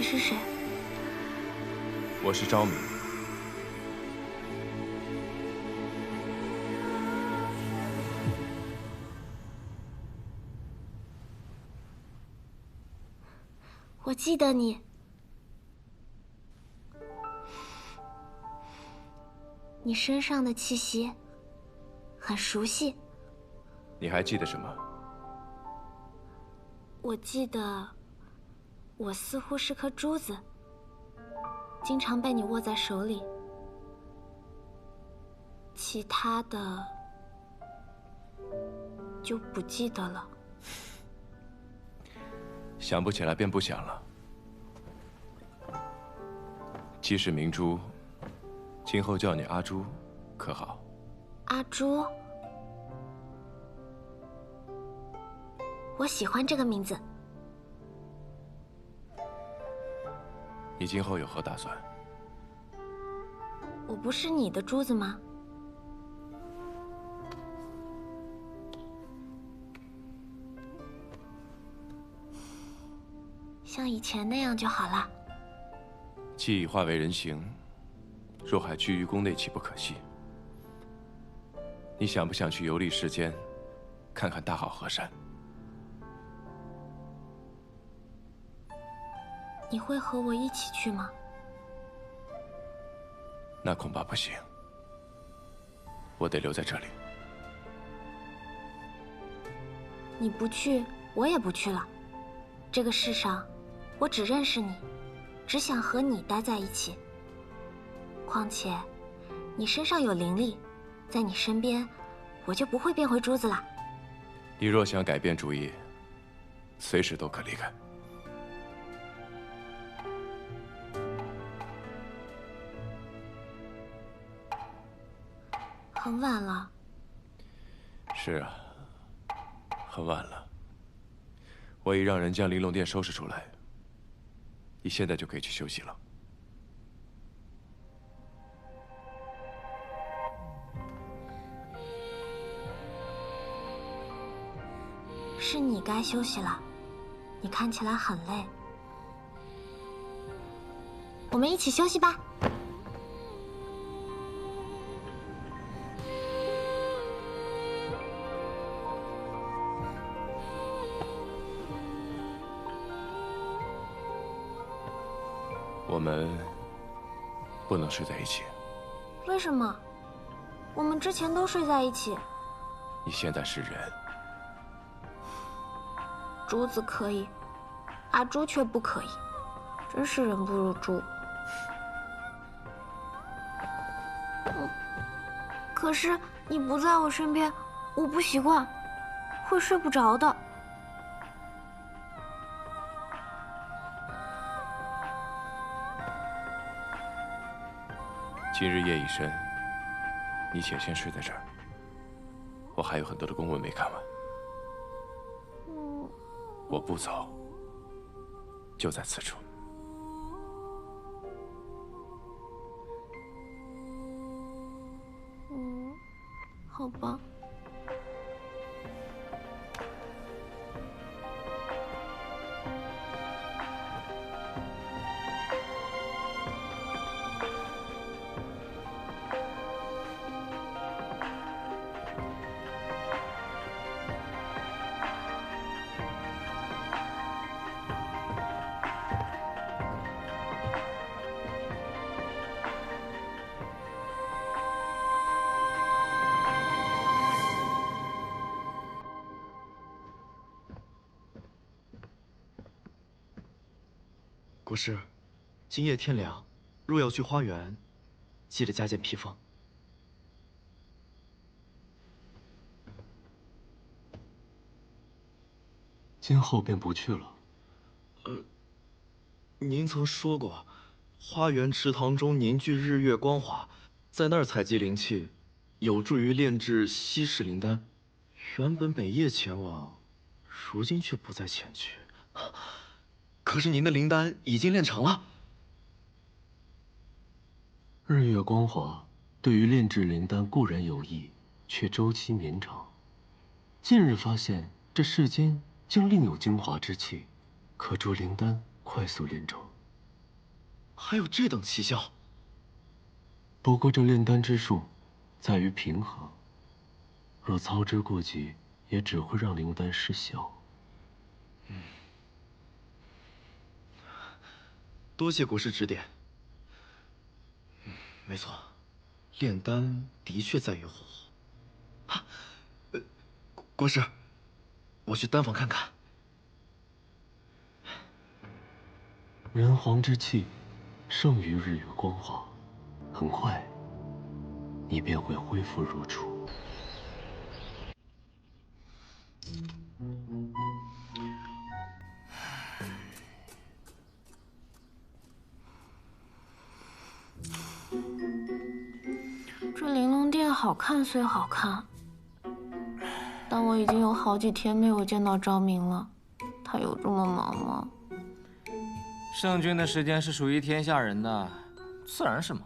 你是谁？我是昭明。我记得你。你身上的气息很熟悉。你还记得什么？我记得，我似乎是颗珠子，经常被你握在手里。其他的就不记得了。想不起来便不想了。既是明珠，今后叫你阿朱，可好？阿朱，我喜欢这个名字。你今后有何打算？我不是你的珠子吗？像以前那样就好了。既已化为人形，若还居于宫内，岂不可惜？你想不想去游历世间，看看大好河山？你会和我一起去吗？那恐怕不行，我得留在这里。你不去，我也不去了。这个世上，我只认识你，只想和你待在一起。况且，你身上有灵力，在你身边，我就不会变回珠子了。你若想改变主意，随时都可离开。很晚了。是啊，很晚了。我已让人将玲珑殿收拾出来，你现在就可以去休息了。是你该休息了，你看起来很累。我们一起休息吧。我们不能睡在一起。为什么？我们之前都睡在一起。你现在是人。珠子可以，阿朱却不可以，真是人不如猪。可是你不在我身边，我不习惯，会睡不着的。今日夜已深，你且先睡在这儿。我还有很多的公文没看完。我不走，就在此处。好吧。国师，今夜天凉，若要去花园，记得加件披风。今后便不去了。您曾说过，花园池塘中凝聚日月光华，在那儿采集灵气，有助于炼制稀世灵丹。原本每夜前往，如今却不再前去。可是您的灵丹已经炼成了。日月光华对于炼制灵丹固然有益，却周期绵长。近日发现这世间竟另有精华之气，可助灵丹快速炼成。还有这等奇效。不过这炼丹之术，在于平衡。若操之过急，也只会让灵丹失效。多谢国师指点。没错，炼丹的确在于火候。啊，国师，我去丹房看看。人皇之气，胜于日月光华，很快，你便会恢复如初。这玲珑殿好看虽好看，但我已经有好几天没有见到昭明了。他有这么忙吗？圣君的时间是属于天下人的，自然是忙。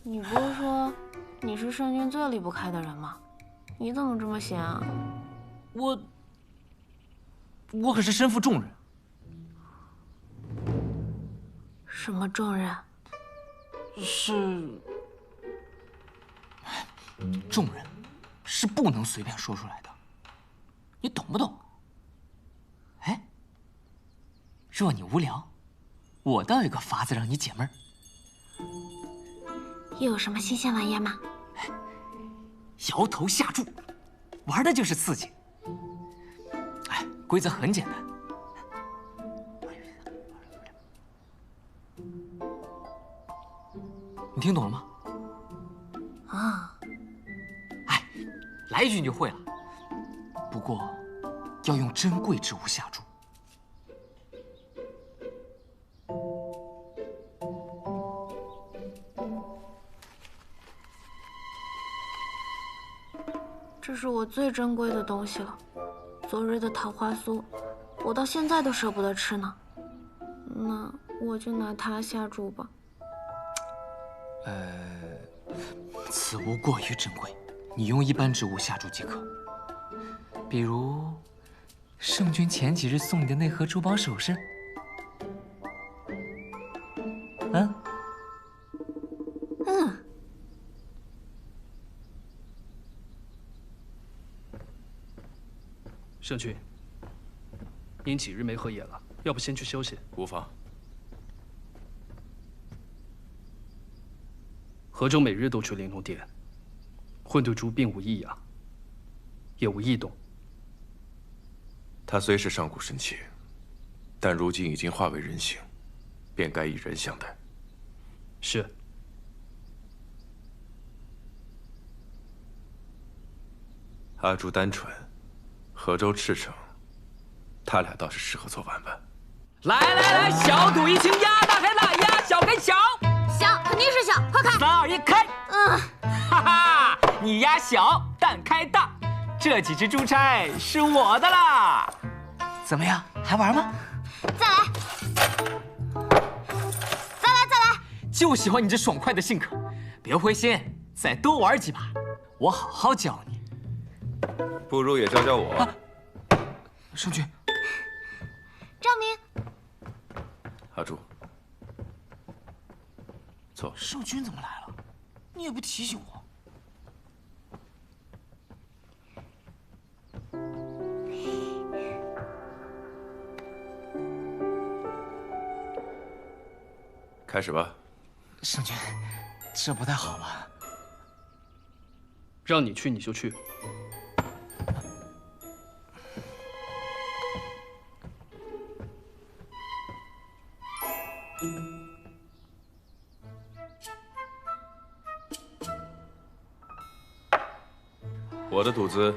你不是说你是圣君最离不开的人吗？你怎么这么闲啊？我可是身负重任。什么重任？重任是不能随便说出来的，你懂不懂？哎，若你无聊，我倒有个法子让你解闷儿。又有什么新鲜玩意吗？摇头下注，玩的就是刺激。哎，规则很简单。你听懂了吗？啊，哎，来一句你就会了。不过，要用珍贵之物下注。这是我最珍贵的东西了，昨日的桃花酥，我到现在都舍不得吃呢。那我就拿它下注吧。此物过于珍贵，你用一般之物下注即可。比如，圣君前几日送你的那盒珠宝首饰。嗯。圣君，您几日没合眼了，要不先去休息？无妨。河州每日都去玲珑殿，混沌珠并无异样，也无异动。他虽是上古神器，但如今已经化为人形，便该以人相待。是。阿朱单纯，河州赤诚，他俩倒是适合做玩伴。来，小赌怡情，压大开大，压小开小。小肯定是小，快看！3、2、1，开！哈哈，你压小，蛋开大，这几只珠钗是我的啦！怎么样，还玩吗？再来！就喜欢你这爽快的性格，别灰心，再多玩几把，我好好教你。不如也教教我。圣君，昭明，阿朱，坐。圣君怎么来了？你也不提醒我。开始吧。圣君，这不太好吧？让你去你就去。我的赌资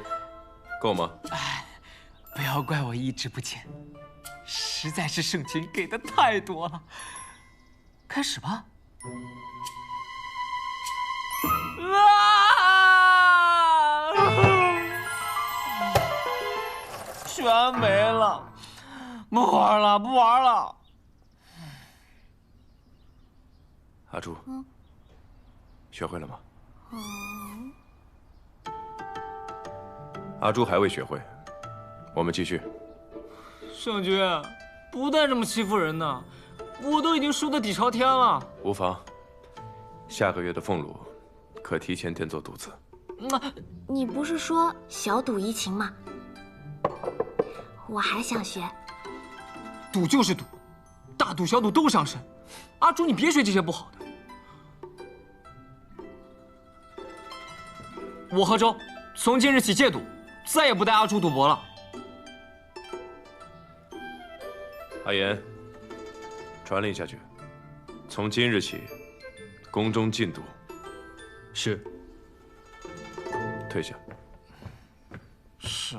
够吗？不要怪我意志不坚，实在是圣君给的太多了。开始吧。全没了，不玩了。阿朱，学会了吗？阿朱还未学会，我们继续。圣君，不带这么欺负人的，我都已经输得底朝天了。无妨，下个月的俸禄可提前垫做赌子。你不是说小赌怡情吗？我还想学。赌就是赌，大赌小赌都伤身。阿朱，你别学这些不好的。我和周从今日起戒赌，再也不带阿朱赌博了。阿言，传令下去，从今日起，宫中禁赌。是。退下。是。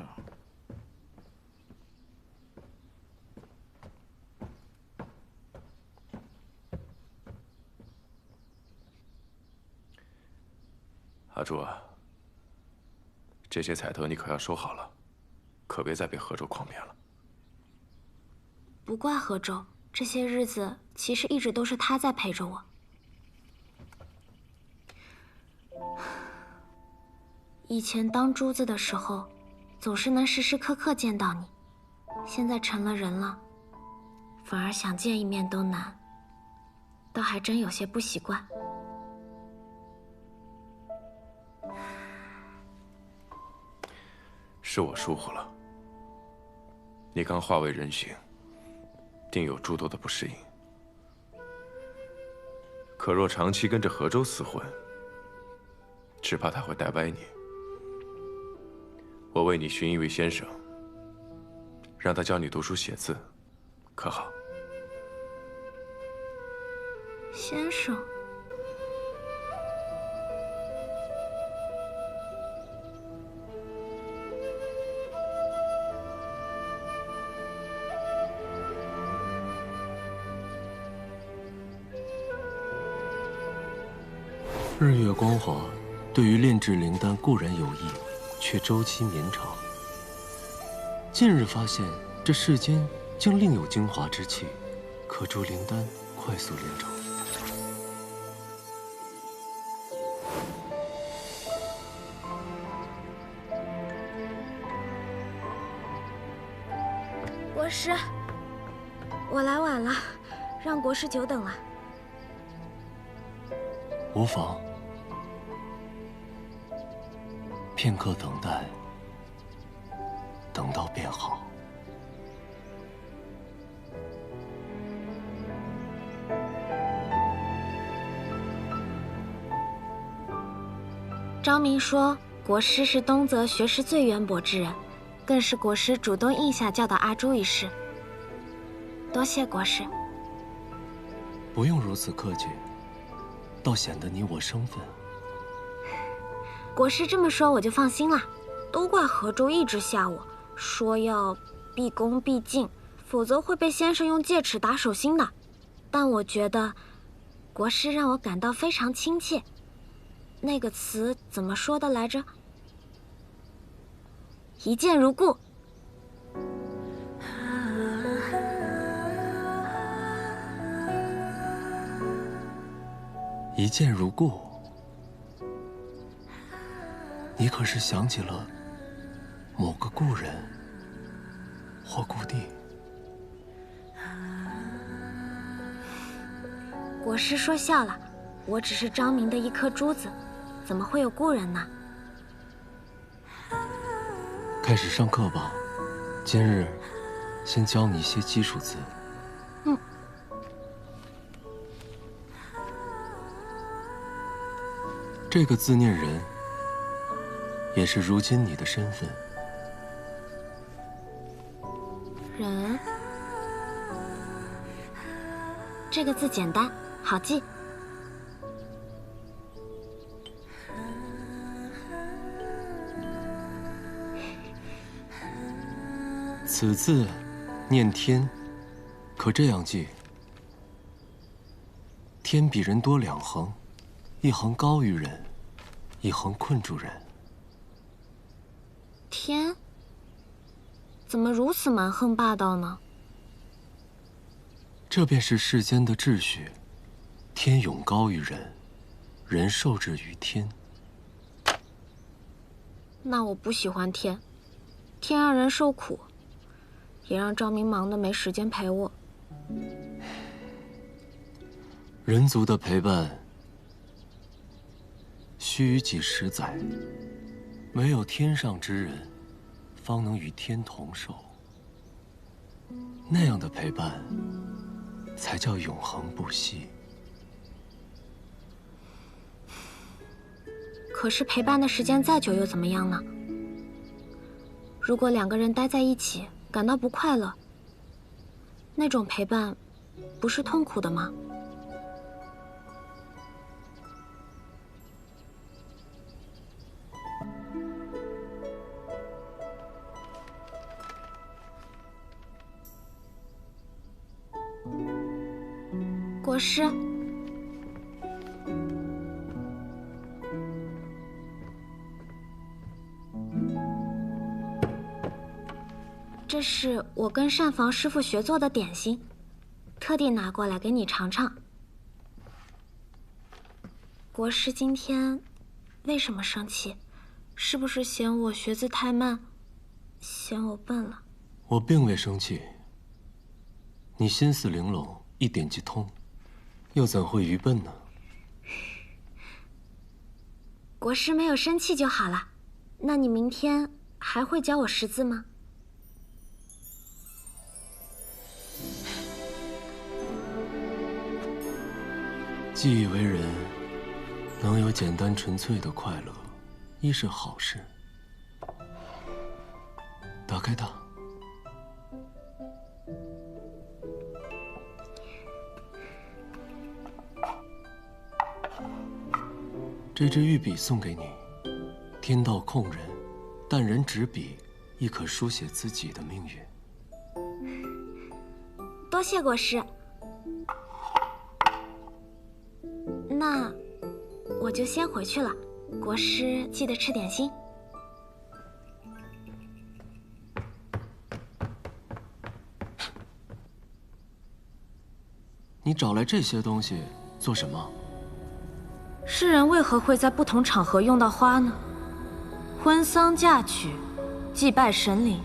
阿朱啊，这些彩头你可要收好了，可别再被何周诓骗了。不怪何周，这些日子其实一直都是他在陪着我。以前当珠子的时候，总是能时时刻刻见到你，现在成了人了，反而想见一面都难，倒还真有些不习惯。是我疏忽了。你刚化为人形，定有诸多的不适应。可若长期跟着何周厮混，只怕他会带歪你。我为你寻一位先生，让他教你读书写字，可好？先生。日月光华对于炼制灵丹固然有益，却周期绵长。近日发现，这世间竟另有精华之气，可助灵丹快速炼成。国师，我来晚了，让国师久等了。无妨。片刻等待，等到便好。昭明说，国师是东泽学识最渊博之人，更是国师主动应下教导阿朱一事。多谢国师。不用如此客气，倒显得你我生分。国师这么说，我就放心啦。都怪何周一直吓我，说要毕恭毕敬，否则会被先生用戒尺打手心的。但我觉得，国师让我感到非常亲切。那个词怎么说的来着？一见如故。一见如故。你可是想起了某个故人或故地？国师说笑了，我只是昭明的一颗珠子，怎么会有故人呢？开始上课吧，今日先教你一些基础字。这个字念人，也是如今你的身份。人，这个字简单，好记。此字念天，可这样记：天比人多两横，一横高于人，一横困住人。天，怎么如此蛮横霸道呢？这便是世间的秩序，天永高于人，人受制于天。那我不喜欢天，天让人受苦，也让昭明忙得没时间陪我。人族的陪伴，须臾几十载，唯有天上之人，方能与天同寿。那样的陪伴，才叫永恒不息。可是陪伴的时间再久又怎么样呢？如果两个人待在一起，感到不快乐，那种陪伴，不是痛苦的吗？国师，这是我跟膳房师傅学做的点心，特地拿过来给你尝尝。国师今天为什么生气？是不是嫌我学字太慢，嫌我笨了？我并未生气。你心思玲珑，一点即通，又怎会愚笨呢？国师没有生气就好了。那你明天还会教我识字吗？既以为人能有简单纯粹的快乐，亦是好事。打开它。这支御笔送给你，天道控人，但人执笔亦可书写自己的命运。多谢国师。那我就先回去了，国师记得吃点心。你找来这些东西做什么？世人为何会在不同场合用到花呢？婚丧嫁娶、祭拜神灵，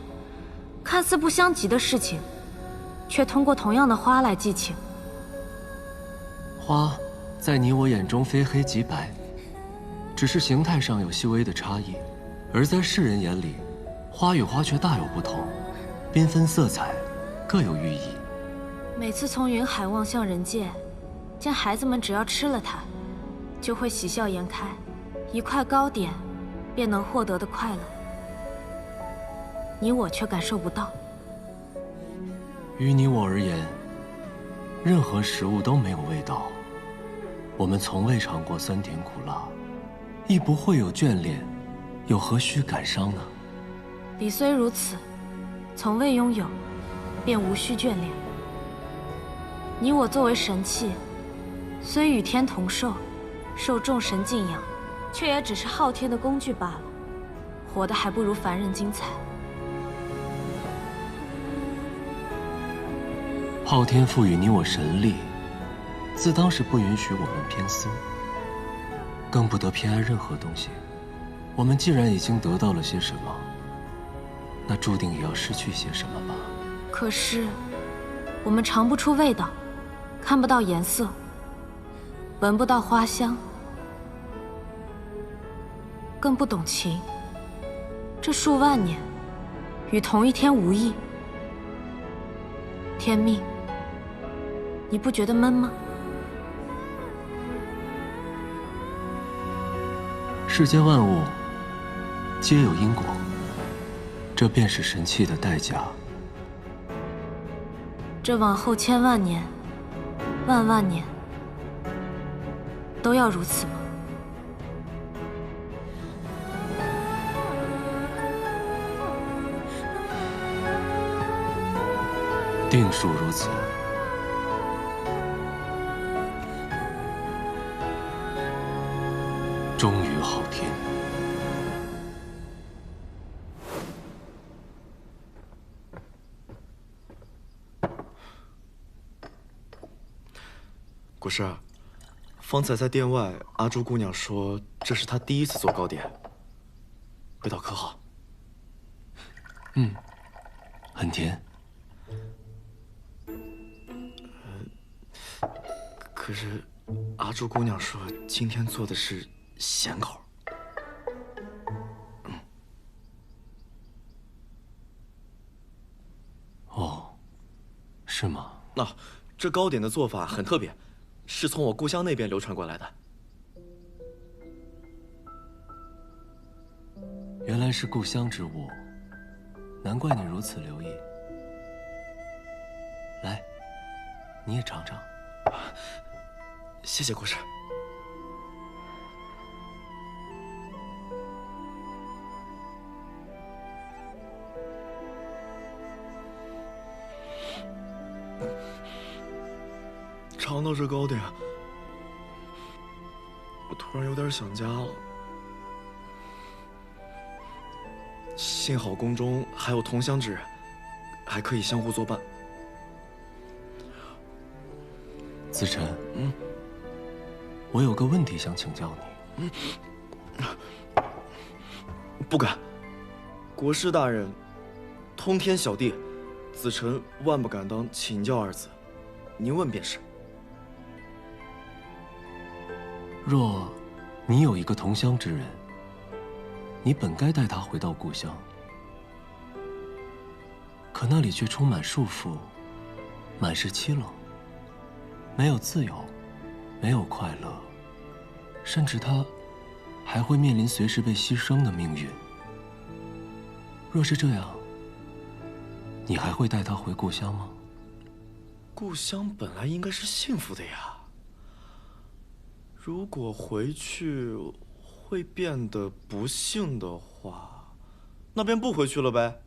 看似不相及的事情，却通过同样的花来寄情。花在你我眼中非黑即白，只是形态上有细微的差异；而在世人眼里，花与花却大有不同，缤纷色彩，各有寓意。每次从云海望向人界，见孩子们只要吃了它，就会喜笑颜开，一块糕点便能获得的快乐，你我却感受不到。于你我而言，任何食物都没有味道。我们从未尝过酸甜苦辣，亦不会有眷恋，又何须感伤呢？理虽如此，从未拥有，便无需眷恋。你我作为神器，虽与天同寿，受众神敬仰，却也只是昊天的工具罢了，活得还不如凡人精彩。昊天赋予你我神力，自当是不允许我们偏私，更不得偏爱任何东西。我们既然已经得到了些什么，那注定也要失去些什么吧。可是，我们尝不出味道，看不到颜色，闻不到花香，更不懂情。这数万年，与同一天无异。天命，你不觉得闷吗？世间万物皆有因果，这便是神器的代价。这往后千万年、万万年，都要如此吗？定属如此。终于昊天。国师，方才在殿外，阿朱姑娘说这是她第一次做糕点，味道可好？很甜。可是阿朱姑娘说今天做的是咸口。哦，是吗？那这糕点的做法很特别，是从我故乡那边流传过来的。原来是故乡之物，难怪你如此留意。来，你也尝尝。谢谢国师。尝到这糕点，我突然有点想家了。幸好宫中还有同乡之人，还可以相互作伴。子辰，我有个问题想请教你。不敢，国师大人，通天小弟，子辰万不敢当请教二字，您问便是。若你有一个同乡之人，你本该带他回到故乡，可那里却充满束缚，满是凄冷，没有自由，没有快乐，甚至他还会面临随时被牺牲的命运。若是这样，你还会带他回故乡吗？故乡本来应该是幸福的呀。如果回去会变得不幸的话，那便不回去了呗。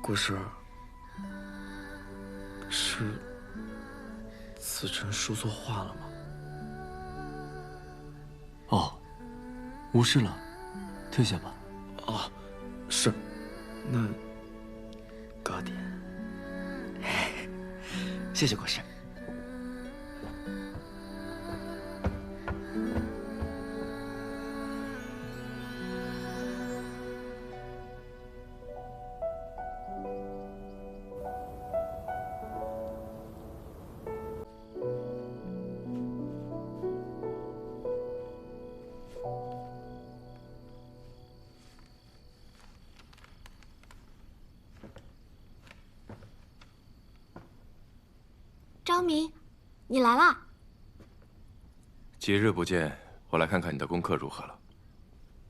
国师，是子辰说错话了吗？哦，无事了，退下吧。啊，是。那糕点，谢谢国师。昭明，你来啦！几日不见，我来看看你的功课如何了。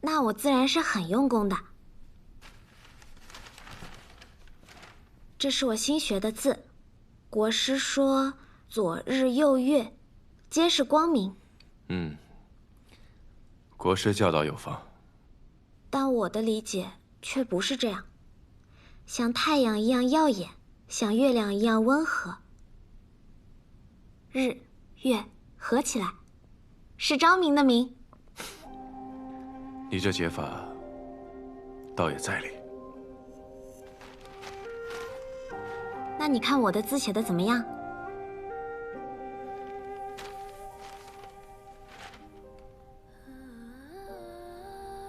那我自然是很用功的。这是我新学的字，国师说左日右月，皆是光明。国师教导有方。但我的理解却不是这样，像太阳一样耀眼，像月亮一样温和。日月合起来，是昭明的明。你这解法倒也在理。那你看我的字写的怎么样？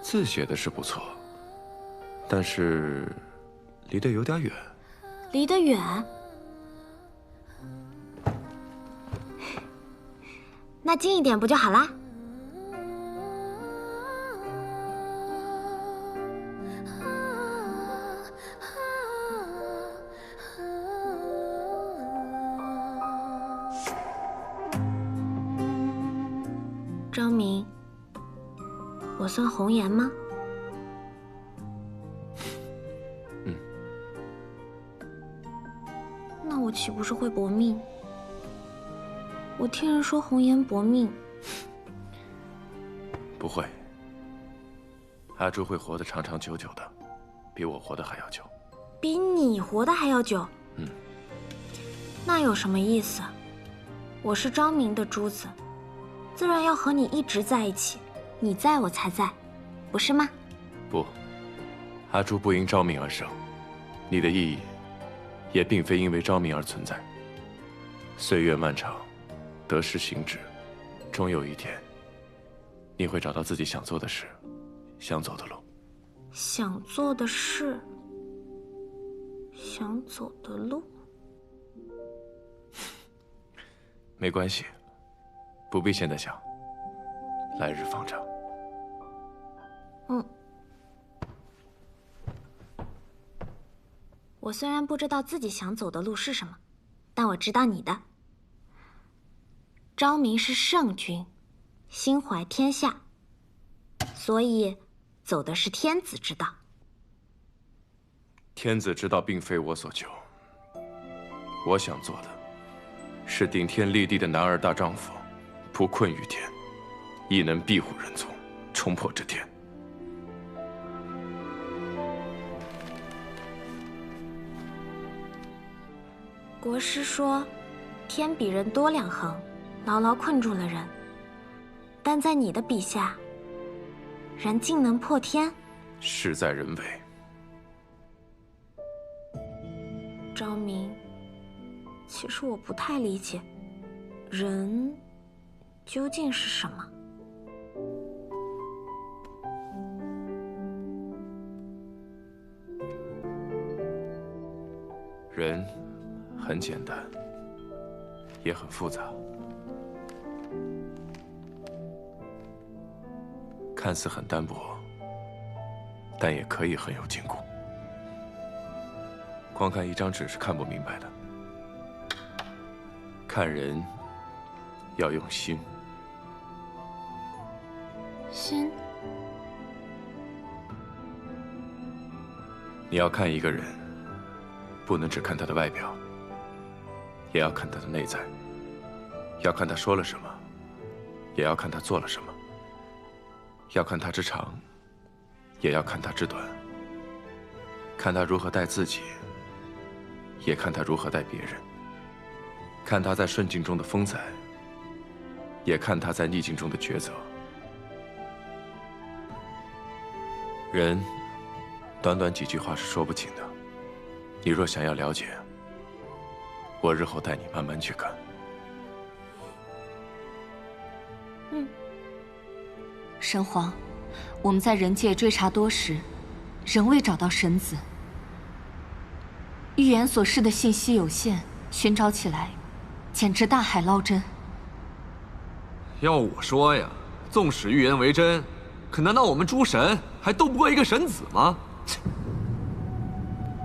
字写的是不错，但是离得有点远。离得远？那近一点不就好啦？昭明，我算红颜吗？那我岂不是会薄命？我听人说红颜薄命。不会，阿朱会活得长长久久的，比我活得还要久。比你活得还要久？那有什么意思？我是昭明的珠子，自然要和你一直在一起，你在我才在，不是吗？不，阿朱不因昭明而生，你的意义也并非因为昭明而存在。岁月漫长，得失行止，终有一天，你会找到自己想做的事，想走的路。想做的事，想走的路。没关系，不必现在想，来日方长。我虽然不知道自己想走的路是什么，但我知道你的。昭明是圣君，心怀天下，所以走的是天子之道。天子之道并非我所求，我想做的是顶天立地的男儿大丈夫，不困于天，亦能庇护人族，冲破这天。国师说，天比人多2横，牢牢困住了人。但在你的笔下，人竟能破天？事在人为。昭明，其实我不太理解，人究竟是什么？人很简单，也很复杂。看似很单薄，但也可以很有坚固。光看一张纸是看不明白的，看人要用心。心？你要看一个人，不能只看他的外表，也要看他的内在。要看他说了什么，也要看他做了什么。要看他之长，也要看他之短。看他如何待自己，也看他如何待别人。看他在顺境中的风采，也看他在逆境中的抉择。人，短短几句话是说不清的。你若想要了解，我日后带你慢慢去看。神皇，我们在人界追查多时，仍未找到神子。预言所示的信息有限，寻找起来简直大海捞针。要我说呀，纵使预言为真，可难道我们诸神还斗不过一个神子吗？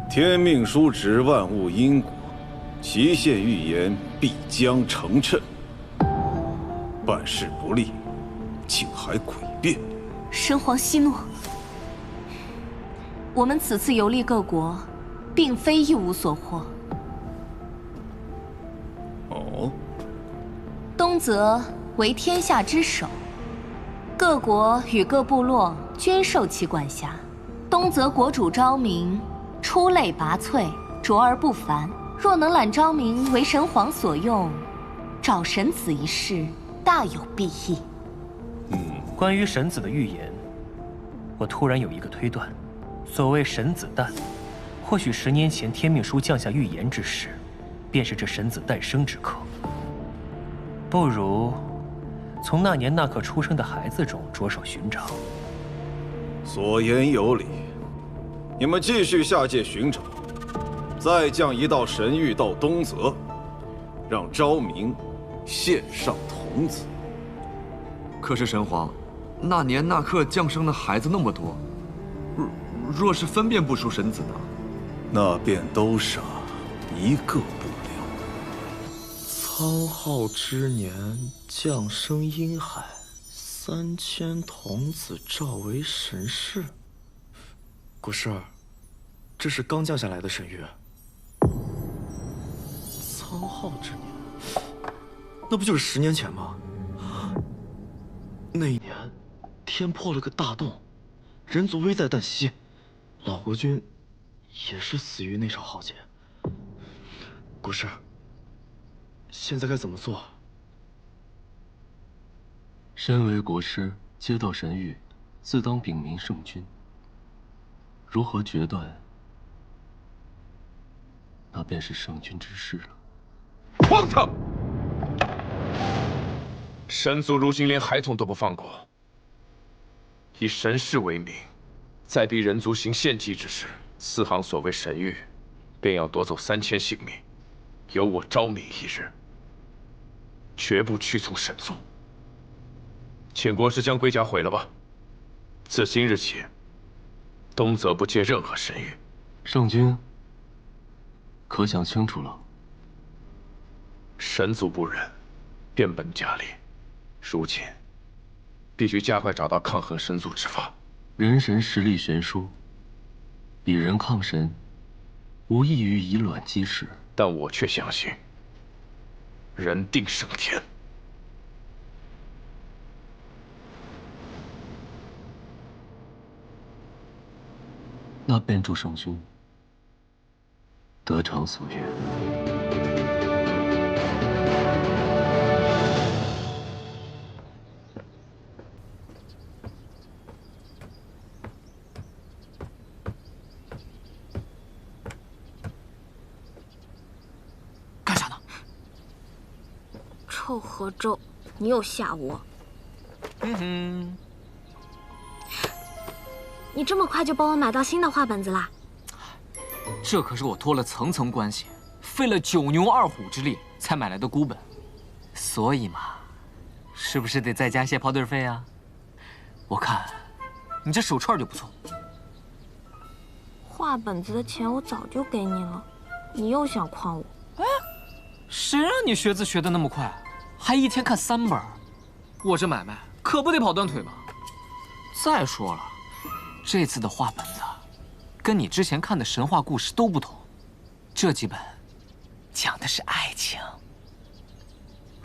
天命书指万物因果，其限预言必将成谶。办事不力，竟还诡辩。神皇息怒，我们此次游历各国，并非一无所获。哦，东泽为天下之首，各国与各部落均受其管辖。东泽国主昭明出类拔萃，卓而不凡。若能揽昭明为神皇所用，找神子一事大有裨益。关于神子的预言，我突然有一个推断：所谓神子诞，或许10年前天命书降下预言之时，便是这神子诞生之刻。不如从那年那刻出生的孩子中着手寻找。所言有理，你们继续下界寻找，再降一道神谕到东泽，让昭明献上童子。可是神皇，那年那刻降生的孩子那么多，若是分辨不出神子呢？那便都傻，一个不留。苍浩之年，降生阴海，3000童子召为神士。国师，这是刚降下来的神谕。苍浩之年，那不就是10年前吗？那一年，天破了个大洞，人族危在旦夕，老国君也是死于那场浩劫。国师，现在该怎么做？身为国师，接到神谕，自当禀明圣君。如何决断，那便是圣君之事了。荒唐！神族如今连孩童都不放过，以神事为名，再逼人族行献祭之事，四行所谓神谕，便要夺走3000性命，有我昭明一日，绝不屈从神族。请国师将龟甲毁了吧。自今日起，东泽不接任何神谕。圣君，可想清楚了？神族不忍，变本加厉。如今，必须加快找到抗衡神族之法。人神实力悬殊，比人抗神，无异于以卵击石。但我却相信，人定胜天。那便祝圣君得偿所愿。干啥呢？臭合咒，你又吓我！你这么快就帮我买到新的画本子啦？这可是我托了层层关系，费了9牛2虎之力才买来的孤本，所以嘛，是不是得再加些跑腿费啊？我看你这手串就不错。画本子的钱我早就给你了，你又想诓我？哎，谁让你学字学得那么快，还一天看3本？我这买卖可不得跑断腿吗？再说了，这次的画本子跟你之前看的神话故事都不同，这几本讲的是爱情。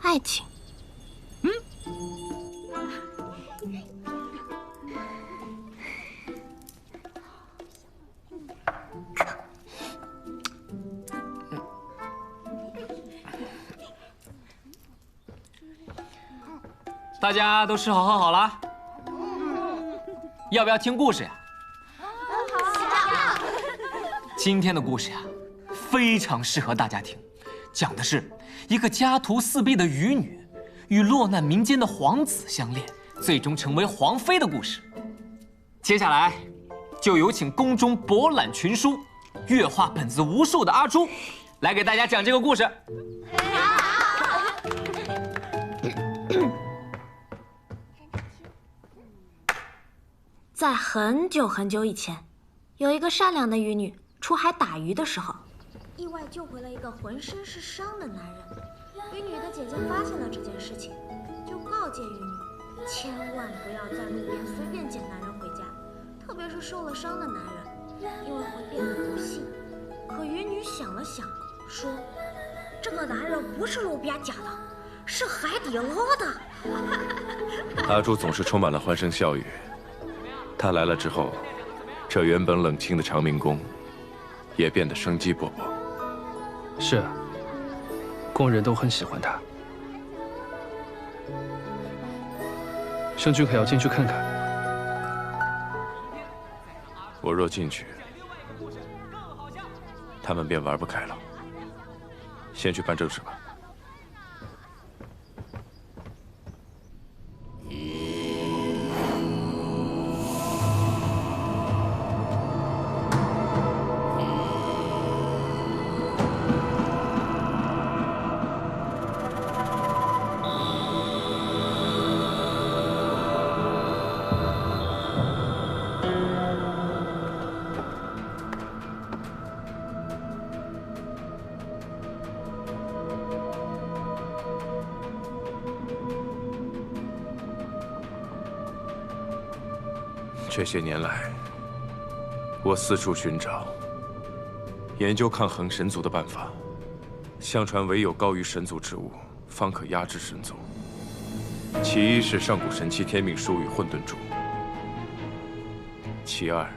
爱情？大家都吃好喝好了，要不要听故事呀？今天的故事呀，非常适合大家听，讲的是一个家徒四壁的渔女与落难民间的皇子相恋，最终成为皇妃的故事。接下来，就有请宫中博览群书、阅画本子无数的阿朱，来给大家讲这个故事。在很久很久以前，有一个善良的渔女出海打鱼的时候，意外救回了一个浑身是伤的男人。渔女的姐姐发现了这件事情，就告诫渔女，千万不要在路边随便捡男人回家，特别是受了伤的男人，因为会变得不幸。可渔女想了想，说：“这个男人不是路边捡的，是海底捞的。”阿朱总是充满了欢声笑语。他来了之后，这原本冷清的长明宫也变得生机勃勃。是啊，宫人都很喜欢他。圣君可要进去看看。我若进去，他们便玩不开了。先去办正事吧。这些年来，我四处寻找、研究抗衡神族的办法。相传，唯有高于神族之物，方可压制神族。其一是上古神器天命书与混沌珠，其二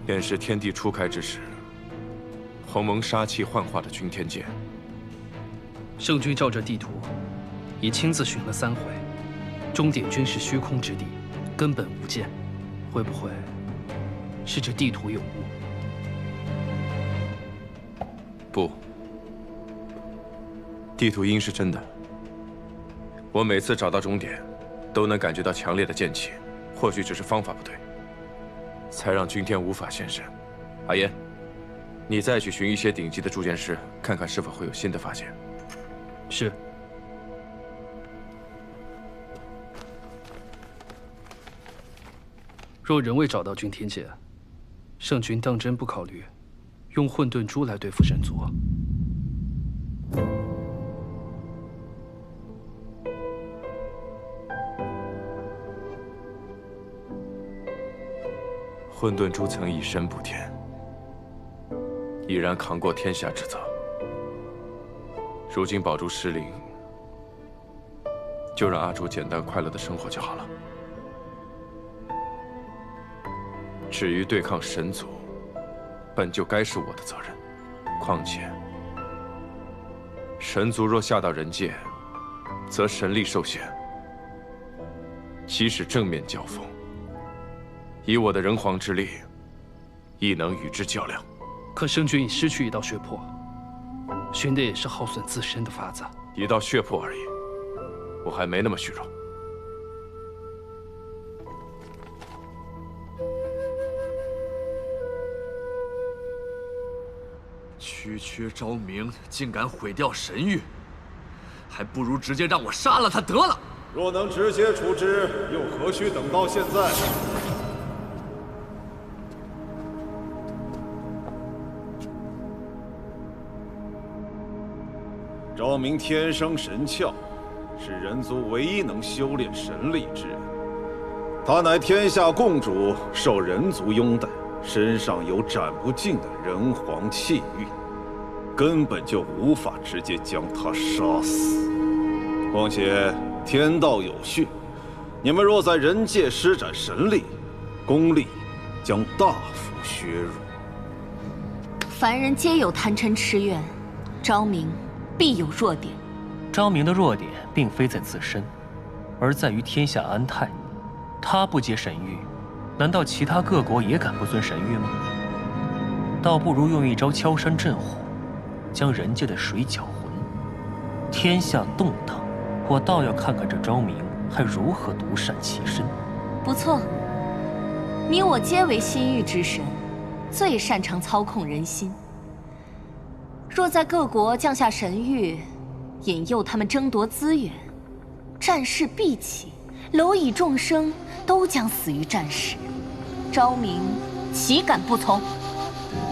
便是天地初开之时，鸿蒙杀气幻化的君天剑。圣君照着地图，已亲自寻了3回，终点均是虚空之地。根本无见，会不会是这地图有误？不，地图应是真的。我每次找到终点，都能感觉到强烈的剑气，或许只是方法不对。才让君天无法现身。阿言，你再去寻一些顶级的铸剑师，看看是否会有新的发现。是。若仍未找到君天剑，圣君当真不考虑用混沌珠来对付神族？混沌珠曾以身补天，已然扛过天下之责。如今保住失灵，就让阿朱简单快乐的生活就好了。至于对抗神族，本就该是我的责任。况且，神族若下到人界，则神力受限，即使正面交锋，以我的人皇之力，亦能与之较量。可圣君已失去一道血魄，寻的也是耗损自身的法子。一道血魄而已，我还没那么虚荣。区区昭明竟敢毁掉神域，还不如直接让我杀了他得了。若能直接处置，又何须等到现在？昭明天生神窍，是人族唯一能修炼神力之人。他乃天下共主，受人族拥戴，身上有斩不尽的人皇气运，根本就无法直接将他杀死。况且天道有序，你们若在人界施展神力，功力将大幅削弱。凡人皆有贪嗔痴怨，昭明必有弱点。昭明的弱点并非在自身，而在于天下安泰。他不接神谕，难道其他各国也敢不遵神谕吗？倒不如用一招敲山震虎，将人界的水搅浑。天下动荡，我倒要看看这昭明还如何独善其身。不错，你我皆为心域之神，最擅长操控人心。若在各国降下神谕，引诱他们争夺资源，战事必起，蝼蚁众生都将死于战时。昭明岂敢不从？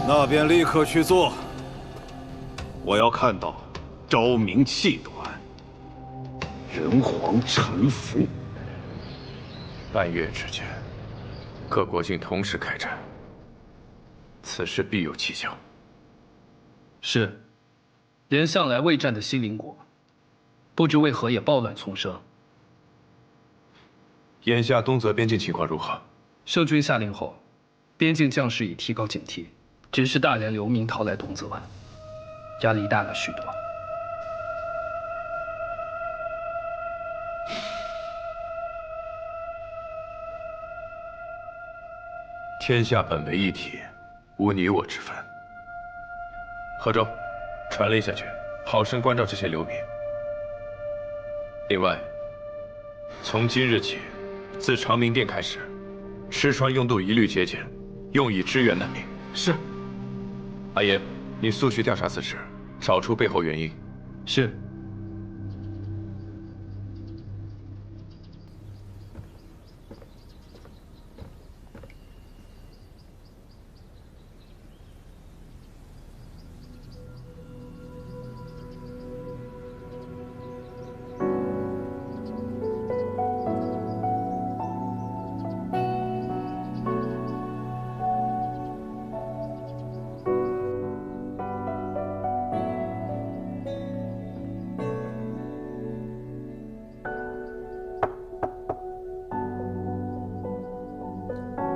那便立刻去做。我要看到昭明气短，人皇臣服。半月之间，各国竟同时开战，此事必有蹊跷。是，连向来未战的西邻国，不知为何也暴乱丛生。眼下东泽边境情况如何？圣君下令后，边境将士已提高警惕，只是大量流民逃来东泽湾，压力大了许多。天下本为一体，无你我之分。河州，传令下去，好生关照这些流民。另外，从今日起，自长明殿开始，吃穿用度一律节俭，用以支援难民。是。阿爷，你速去调查此事，找出背后原因。是。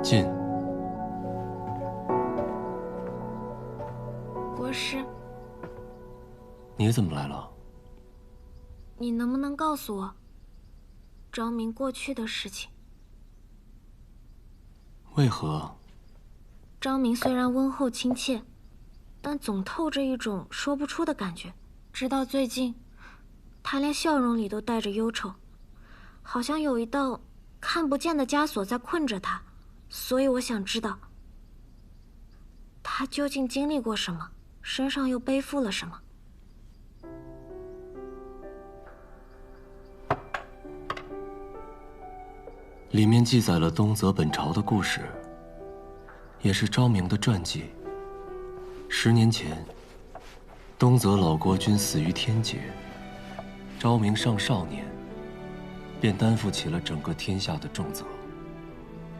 进。国师，你怎么来了？你能不能告诉我昭明过去的事情？为何？昭明虽然温厚亲切，但总透着一种说不出的感觉。直到最近，他连笑容里都带着忧愁，好像有一道看不见的枷锁在困着他，所以我想知道，他究竟经历过什么，身上又背负了什么。里面记载了东泽本朝的故事，也是昭明的传记。10年前，东泽老国君死于天劫，昭明尚少年，便担负起了整个天下的重责。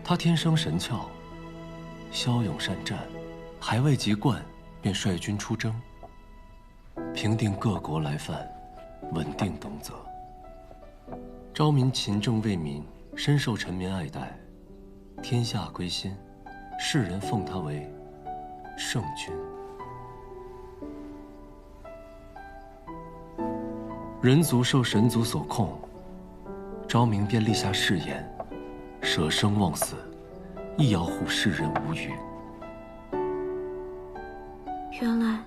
他天生神窍，骁勇善战，还未及冠，便率军出征，平定各国来犯，稳定东泽。昭明勤政为民，深受臣民爱戴，天下归心，世人奉他为圣君。人族受神族所控，昭明便立下誓言，舍生忘死，亦要护世人无虞。原来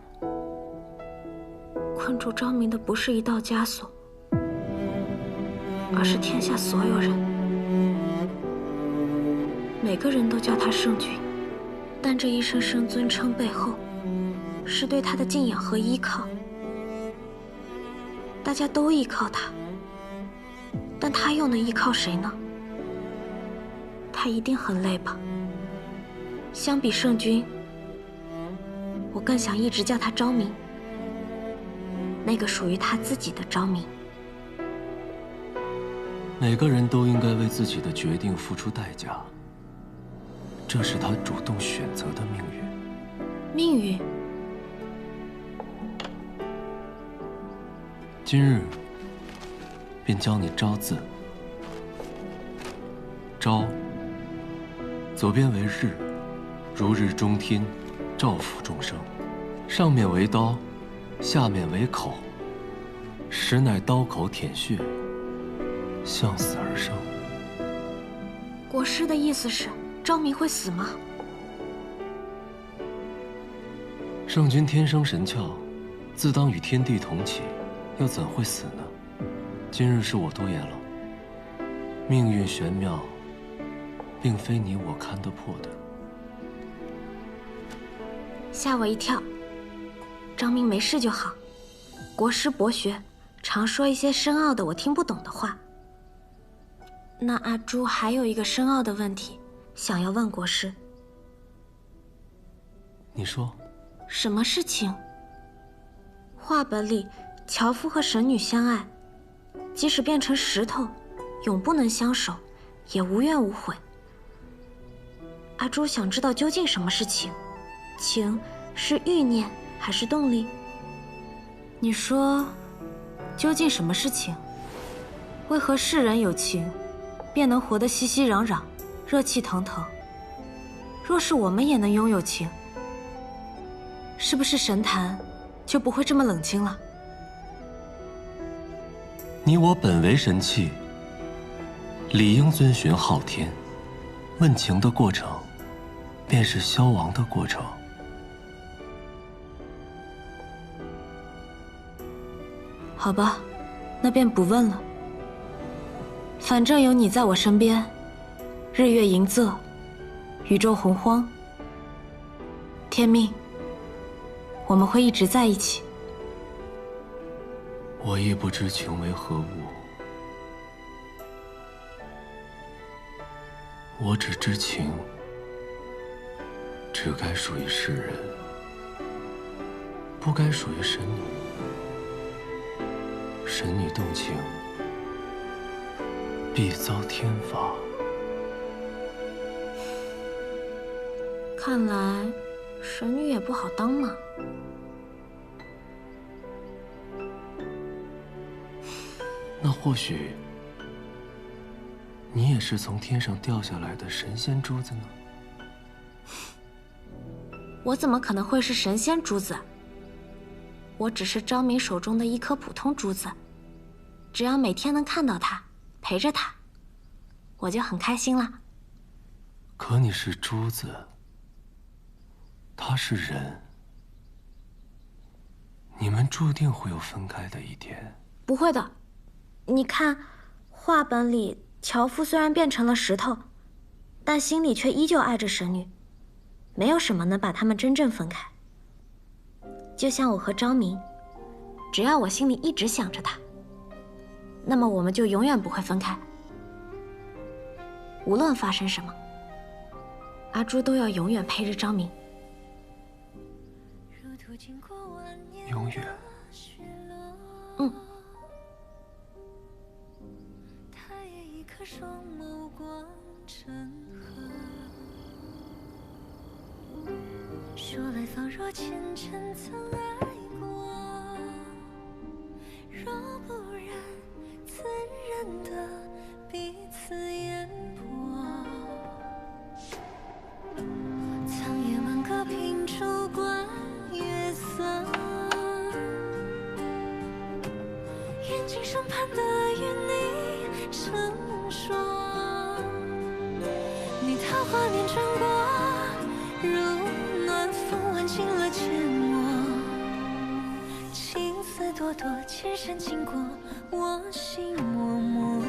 困住昭明的不是一道枷锁，而是天下所有人。每个人都叫他圣君，但这一声声尊称背后，是对他的敬仰和依靠。大家都依靠他，但他又能依靠谁呢？他一定很累吧。相比圣君，我更想一直叫他昭明，那个属于他自己的昭明。每个人都应该为自己的决定付出代价，这是他主动选择的命运。命运？今日便教你昭字。昭，左边为日，如日中天，照拂众生；上面为刀，下面为口，实乃刀口舔血，向死而生。国师的意思是，昭明会死吗？圣君天生神窍，自当与天地同起，又怎会死呢？今日是我多言了。命运玄妙，并非你我看得破的。吓我一跳。昭明没事就好。国师博学，常说一些深奥的我听不懂的话。那阿朱还有一个深奥的问题，想要问国师。你说。什么是情？话本里，樵夫和神女相爱，即使变成石头，永不能相守，也无怨无悔。阿朱想知道究竟什么是情？情是欲念还是动力？你说，究竟什么是情？为何世人有情，便能活得熙熙攘攘，热气腾腾？若是我们也能拥有情，是不是神坛就不会这么冷清了？你我本为神器，理应遵循昊天。问情的过程，便是消亡的过程。好吧，那便不问了。反正有你在我身边，日月盈仄，宇宙洪荒，天命，我们会一直在一起。我亦不知情为何物，我只知情只该属于世人，不该属于神女。神女动情，必遭天罚。看来神女也不好当嘛。那或许你也是从天上掉下来的神仙珠子呢？我怎么可能会是神仙珠子？我只是昭明手中的一颗普通珠子，只要每天能看到它，陪着它，我就很开心啦。可你是珠子，他是人，你们注定会有分开的一天。不会的，你看，画本里樵夫虽然变成了石头，但心里却依旧爱着神女，没有什么能把他们真正分开。就像我和昭明，只要我心里一直想着他，那么我们就永远不会分开。无论发生什么，阿朱都要永远陪着昭明。永远。嗯。说来仿若前尘曾爱过，若不然，怎认得彼此眼波？苍野满阁凭烛观月色，眼睛上盼的与你成说，你桃花面转过，如暖风挽进了阡陌，青丝朵朵，千山经过，我心默默。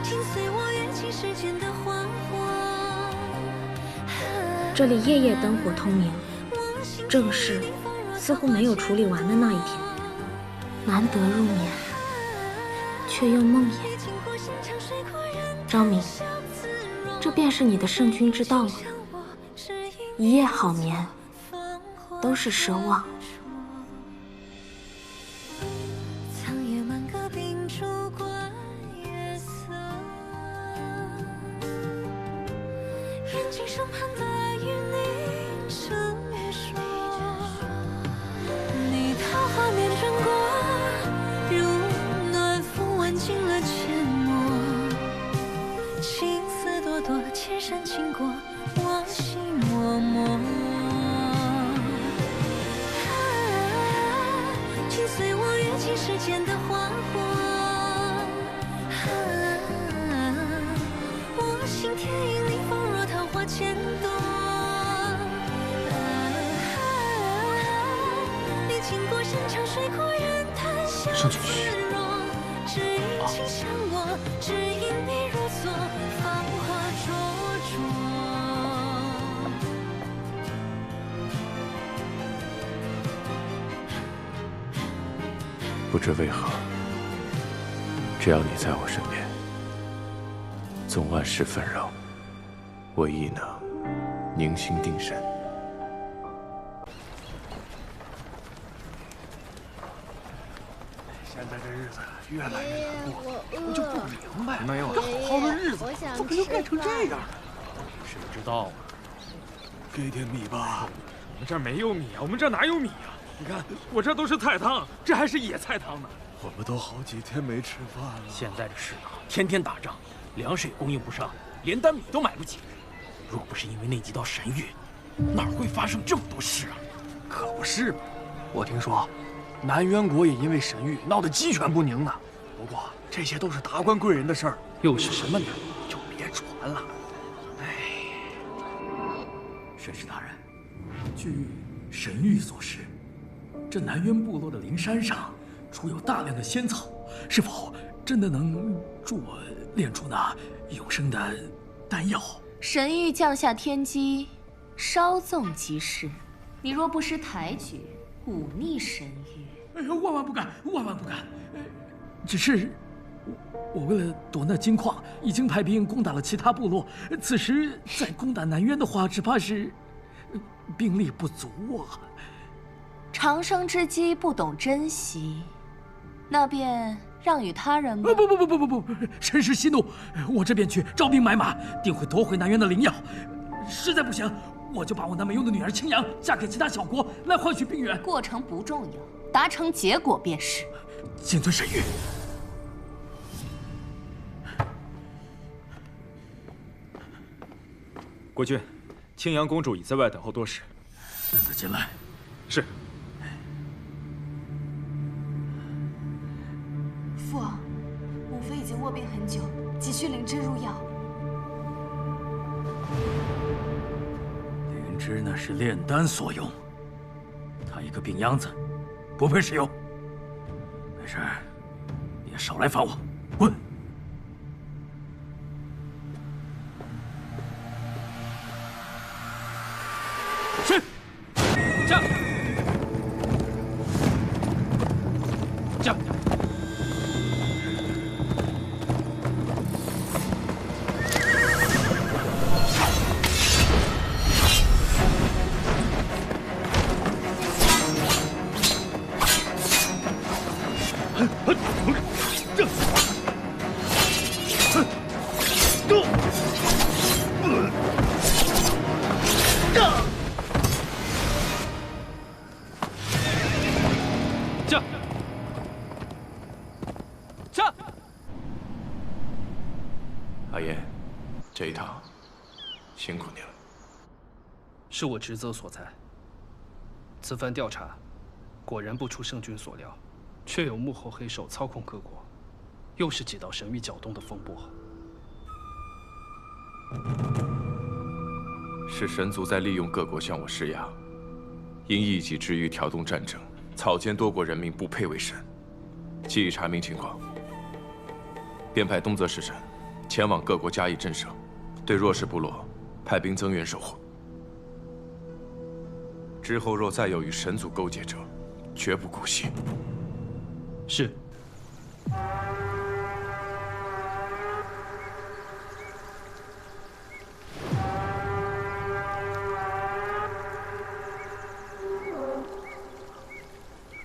请随我跃进世间的花火。这里夜夜灯火通明，正是似乎没有处理完的那一天，难得入眠，却又梦魇。昭明，这便是你的圣君之道吗？一夜好眠，都是奢望。苍野满阁秉烛观月色，眼睛上盼的与你成说，你桃花面转过，如暖风挽进了阡陌，青丝朵朵，千山经过，我心默默。请随我跃进世间的花火。我心田影里仿若桃花千朵。你经过山长水阔，人谈相思若，只因情相握，只因你如昨，芳华灼灼。不知为何，只要你在我身边，纵万事纷扰，我亦能宁心定神。现在这日子越来越难过，我就不明白，没有这好好的日子怎么就变成这样了？谁知道啊？给点米吧。我们这儿没有米啊，我们这儿哪有米啊？你看，我这都是菜汤，这还是野菜汤呢。我们都好几天没吃饭了。现在这世道，天天打仗，粮食也供应不上，连担米都买不起。若不是因为那几道神谕，哪会发生这么多事啊？可不是嘛！我听说，南渊国也因为神谕闹得鸡犬不宁呢。不过这些都是达官贵人的事儿，又是什么呢？就别传了。神使大人，据神谕所示，这南渊部落的灵山上储有大量的仙草，是否真的能助我炼出那永生的丹药？神谕降下天机，稍纵即逝。你若不识抬举，忤逆神谕，哎呀，万万不敢，万万不敢！只是我为了夺那金矿，已经派兵攻打了其他部落。此时再攻打南渊的话，只怕是兵力不足啊。长生之机不懂珍惜，那便让与他人吧。不！神使息怒，我这便去招兵买马，定会夺回南渊的灵药。实在不行，我就把我那没用的女儿青阳嫁给其他小国，来换取兵源。过程不重要，达成结果便是。谨遵神谕。国君，青阳公主已在外等候多时。让她进来。是。父王，母妃已经卧病很久，急需灵芝入药。灵芝那是炼丹所用，她一个病秧子，不配使用。没事，你也少来烦我，滚！阿言，这一趟辛苦你了。是我职责所在。此番调查，果然不出圣君所料，确有幕后黑手操控各国，又是几道神域搅动的风波。是神族在利用各国向我施压，因一己之欲挑动战争，草菅多国人民不配为神。既已查明情况，便派东泽使臣前往各国加以震慑，对弱势部落派兵增援守护。之后若再有与神族勾结者，绝不姑息。是。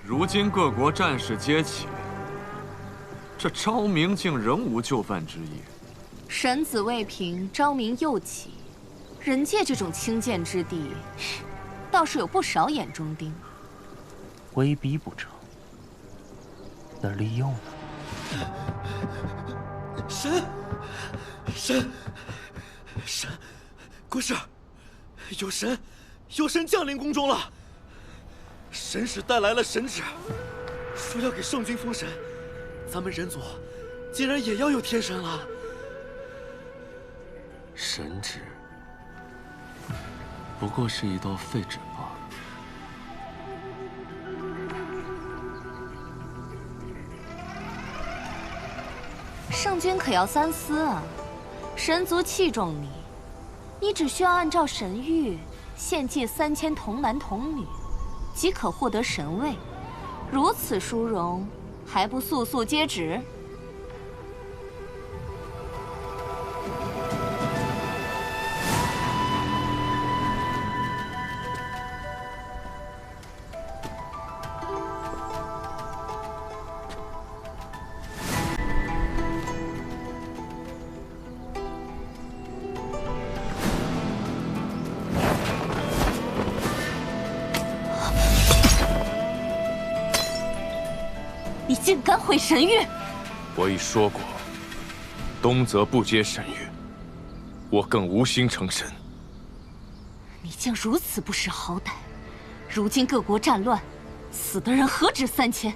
如今各国战事皆起，这昭明竟仍无就范之意。神子未平，昭明又起，人界这种轻贱之地，倒是有不少眼中钉。威逼不成，那利用呢？神，国师，有神降临宫中了。神使带来了神旨，说要给圣君封神，咱们人族竟然也要有天神了。神旨不过是一道废纸罢了。圣君可要三思啊！神族器重你，你只需要按照神谕献祭3000童男童女，即可获得神位。如此殊荣，还不速速接旨？你竟敢毁神谕！我已说过，东泽不接神谕，我更无心成神。你竟如此不识好歹！如今各国战乱，死的人何止3000，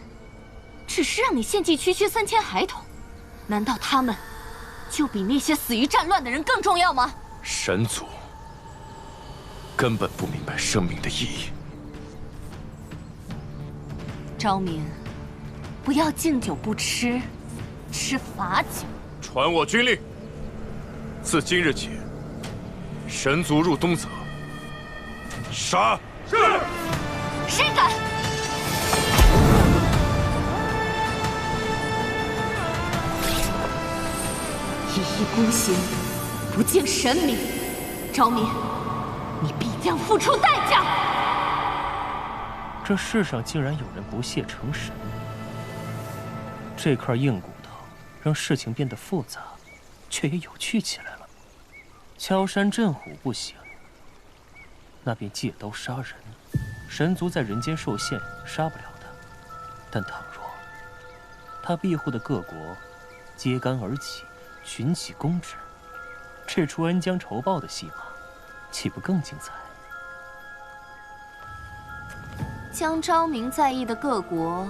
只是让你献祭区3000孩童，难道他们就比那些死于战乱的人更重要吗？神族根本不明白生命的意义。昭明，不要敬酒不吃，吃罚酒。传我军令，自今日起，神族入东泽，杀！是。谁敢？一意孤行，不敬神明，昭明，你必将付出代价。这世上竟然有人不屑成神，这块硬骨头让事情变得复杂，却也有趣起来了。敲山震虎不行，那便借刀杀人。神族在人间受限，杀不了他，但倘若他庇护的各国揭竿而起，群起攻之，这出恩将仇报的戏码，岂不更精彩？将昭明在意的各国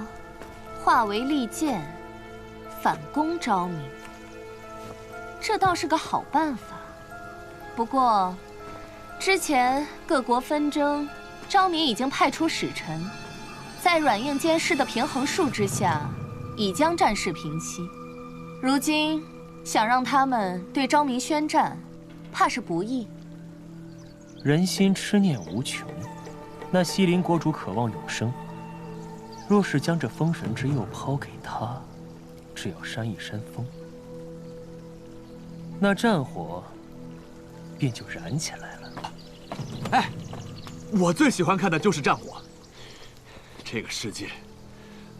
化为利剑，反攻昭明，这倒是个好办法。不过，之前各国纷争，昭明已经派出使臣，在软硬兼施的平衡术之下，已将战事平息。如今想让他们对昭明宣战，怕是不易。人心痴念无穷，那西陵国主渴望永生，若是将这封神之佑抛给他，只要扇一扇风，那战火便就燃起来了。哎，我最喜欢看的就是战火。这个世界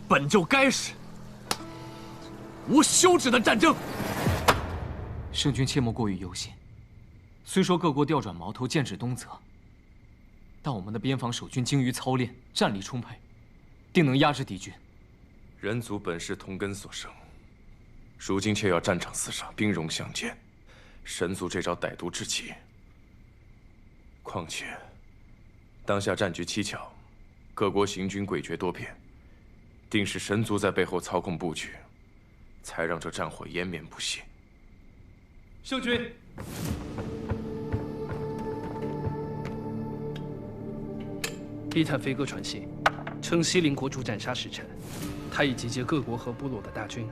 本就该是无休止的战争。圣君切莫过于忧心。虽说各国调转矛头，剑指东泽，但我们的边防守军精于操练，战力充沛，定能压制敌军。人族本是同根所生，如今却要战场厮杀，兵戎相见，神族这招歹毒之极。况且，当下战局蹊跷，各国行军诡谲多变，定是神族在背后操控布局，才让这战火延绵不息。圣君，逼探飞鸽传信，称西陵国主斩杀使臣，他已集结各国和部落的大军，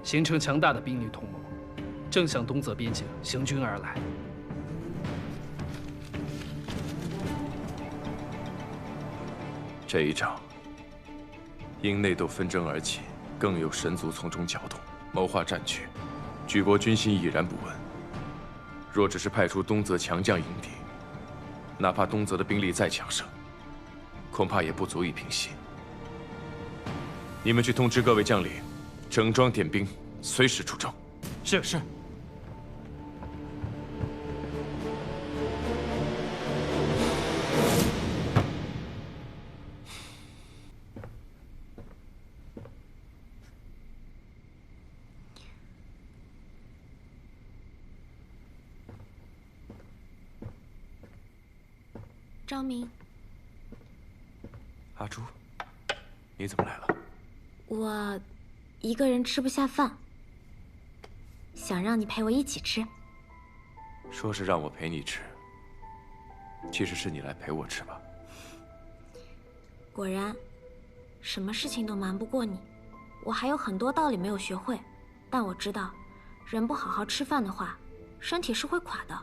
形成强大的兵力同盟，正向东泽边境行军而来。这一仗，因内斗纷争而起，更有神族从中搅动，谋划战局，举国军心已然不稳。若只是派出东泽强将迎敌，哪怕东泽的兵力再强盛，恐怕也不足以平息。你们去通知各位将领，整装点兵，随时出征。是。昭明，阿朱，你怎么来了？我一个人吃不下饭，想让你陪我一起吃。说是让我陪你吃，其实是你来陪我吃吧。果然，什么事情都瞒不过你。我还有很多道理没有学会，但我知道，人不好好吃饭的话，身体是会垮的。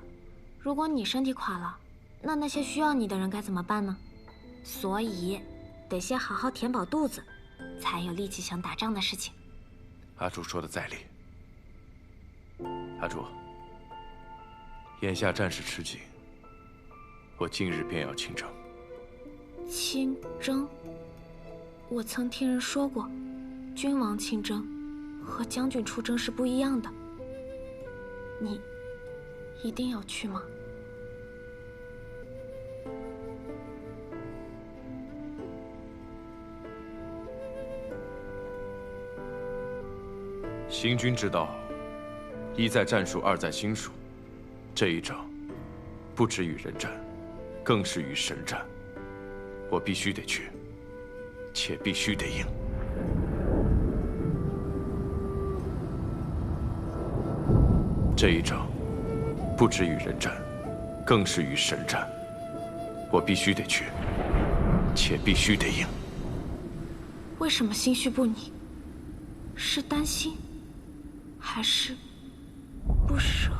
如果你身体垮了，那些需要你的人该怎么办呢？所以，得先好好填饱肚子，才有力气想打仗的事情。阿朱说的在理。阿朱，眼下战事吃紧，我今日便要亲征。亲征？我曾听人说过，君王亲征和将军出征是不一样的。你一定要去吗？行军之道，一在战术，二在心术。这一仗，不止与人战，更是与神战。我必须得去，且必须得赢。这一仗，不止与人战，更是与神战。我必须得去，且必须得赢。为什么心绪不宁？是担心，还是不舍？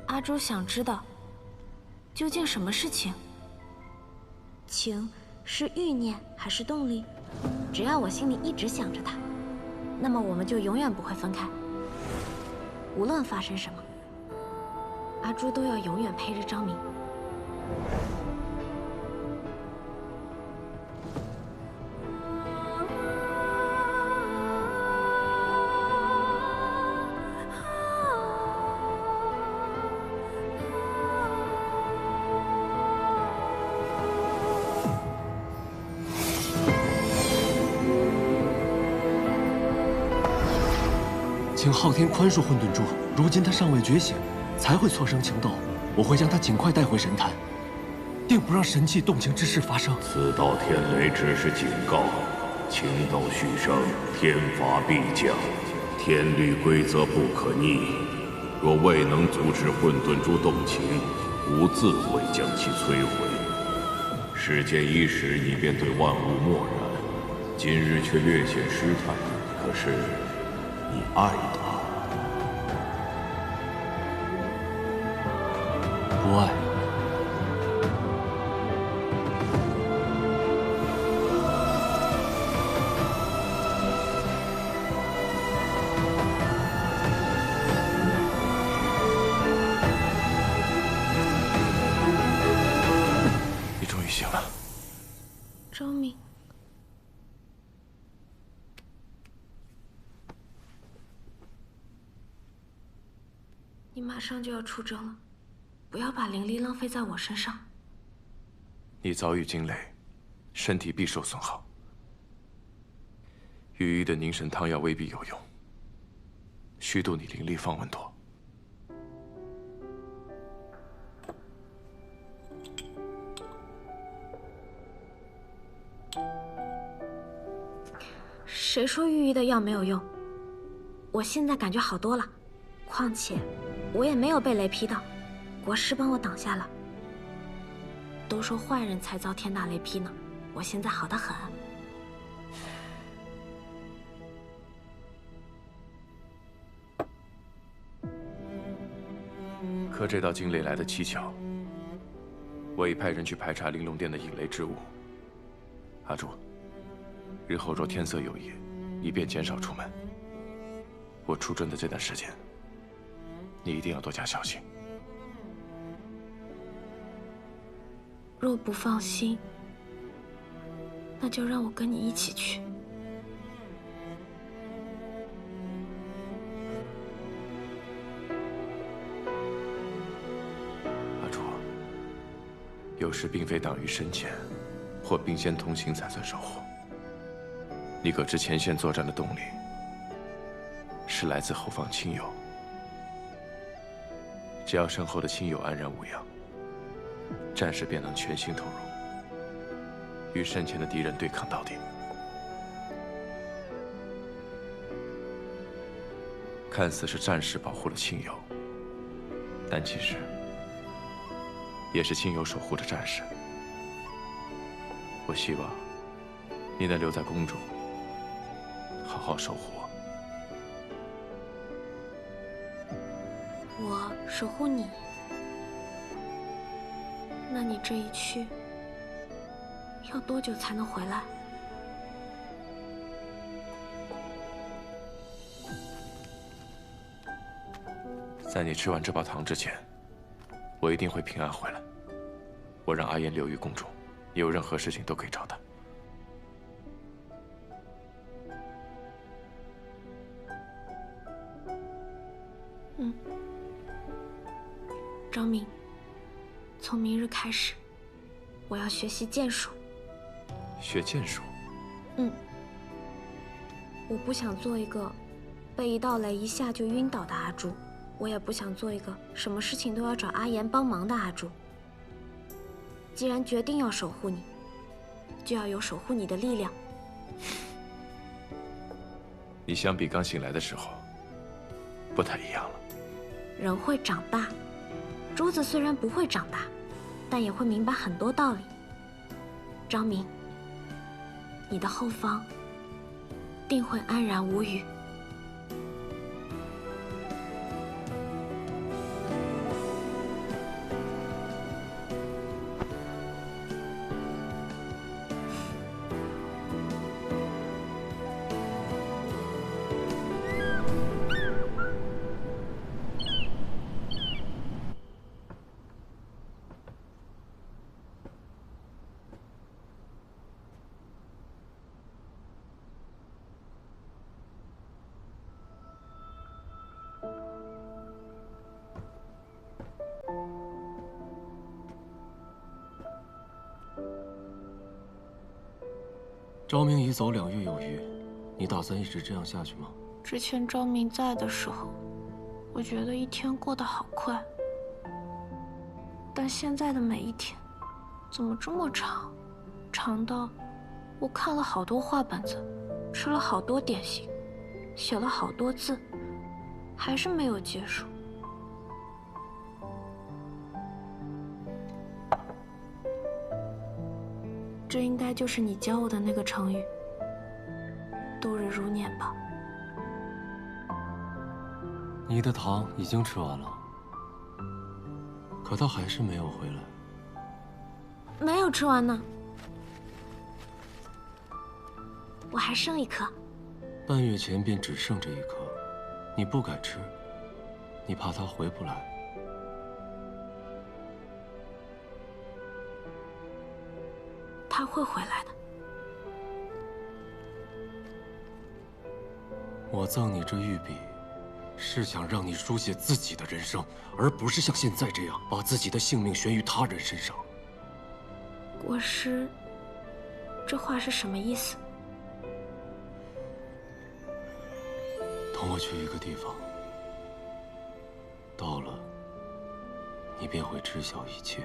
阿朱想知道，究竟什么是情？情是欲念还是动力？只要我心里一直想着他，那么我们就永远不会分开。无论发生什么，阿朱都要永远陪着昭明。请昊天宽恕混沌珠，如今他尚未觉醒，才会错生情斗。我会将他尽快带回神坛，定不让神器动情之事发生。此道天雷只是警告，情斗续生，天罚必降，天律规则不可逆。若未能阻止混沌珠动情，吾自会将其摧毁。世间伊始，你便对万物漠然，今日却略显失态。可是，你爱他？不爱。你马上就要出征了，不要把灵力浪费在我身上。你早已惊雷，身体必受损耗。羽翼的凝神汤药未必有用，虚度你灵力方稳妥。谁说御医的药没有用？我现在感觉好多了，况且我也没有被雷劈到，国师帮我挡下了。都说坏人才遭天大雷劈呢，我现在好得很。可这道惊雷来得蹊跷，我已派人去排查玲珑殿的引雷之物。阿朱，日后若天色有异，你便减少出门。我出征的这段时间，你一定要多加小心。若不放心，那就让我跟你一起去。阿朱，有时并非党羽深浅，或兵仙同行才算收获。你可知前线作战的动力，是来自后方亲友。只要身后的亲友安然无恙，战士便能全心投入，与身前的敌人对抗到底。看似是战士保护了亲友，但其实也是亲友守护着战士。我希望你能留在宫中，好好守护我。我守护你，那你这一去要多久才能回来？在你吃完这包糖之前，我一定会平安回来。我让阿言留于宫中，你有任何事情都可以找他。嗯。张明，从明日开始，我要学习剑术。学剑术？嗯。我不想做一个被一道雷一下就晕倒的阿朱，我也不想做一个什么事情都要找阿言帮忙的阿朱。既然决定要守护你，就要有守护你的力量。你相比刚醒来的时候，不太一样了。人会长大，珠子虽然不会长大，但也会明白很多道理。张明，你的后方定会安然无虞。昭明已走2月有余，你打算一直这样下去吗？之前昭明在的时候，我觉得一天过得好快，但现在的每一天，怎么这么长？长到我看了好多画本子，吃了好多点心，写了好多字，还是没有结束。这应该就是你教我的那个成语“度日如年”吧？你的糖已经吃完了，可他还是没有回来。没有吃完呢，我还剩1颗。半月前便只剩这1颗，你不敢吃，你怕他回不来。他会回来的。我赠你这玉笔，是想让你书写自己的人生，而不是像现在这样把自己的性命悬于他人身上。国师，这话是什么意思？同我去一个地方，到了，你便会知晓一切。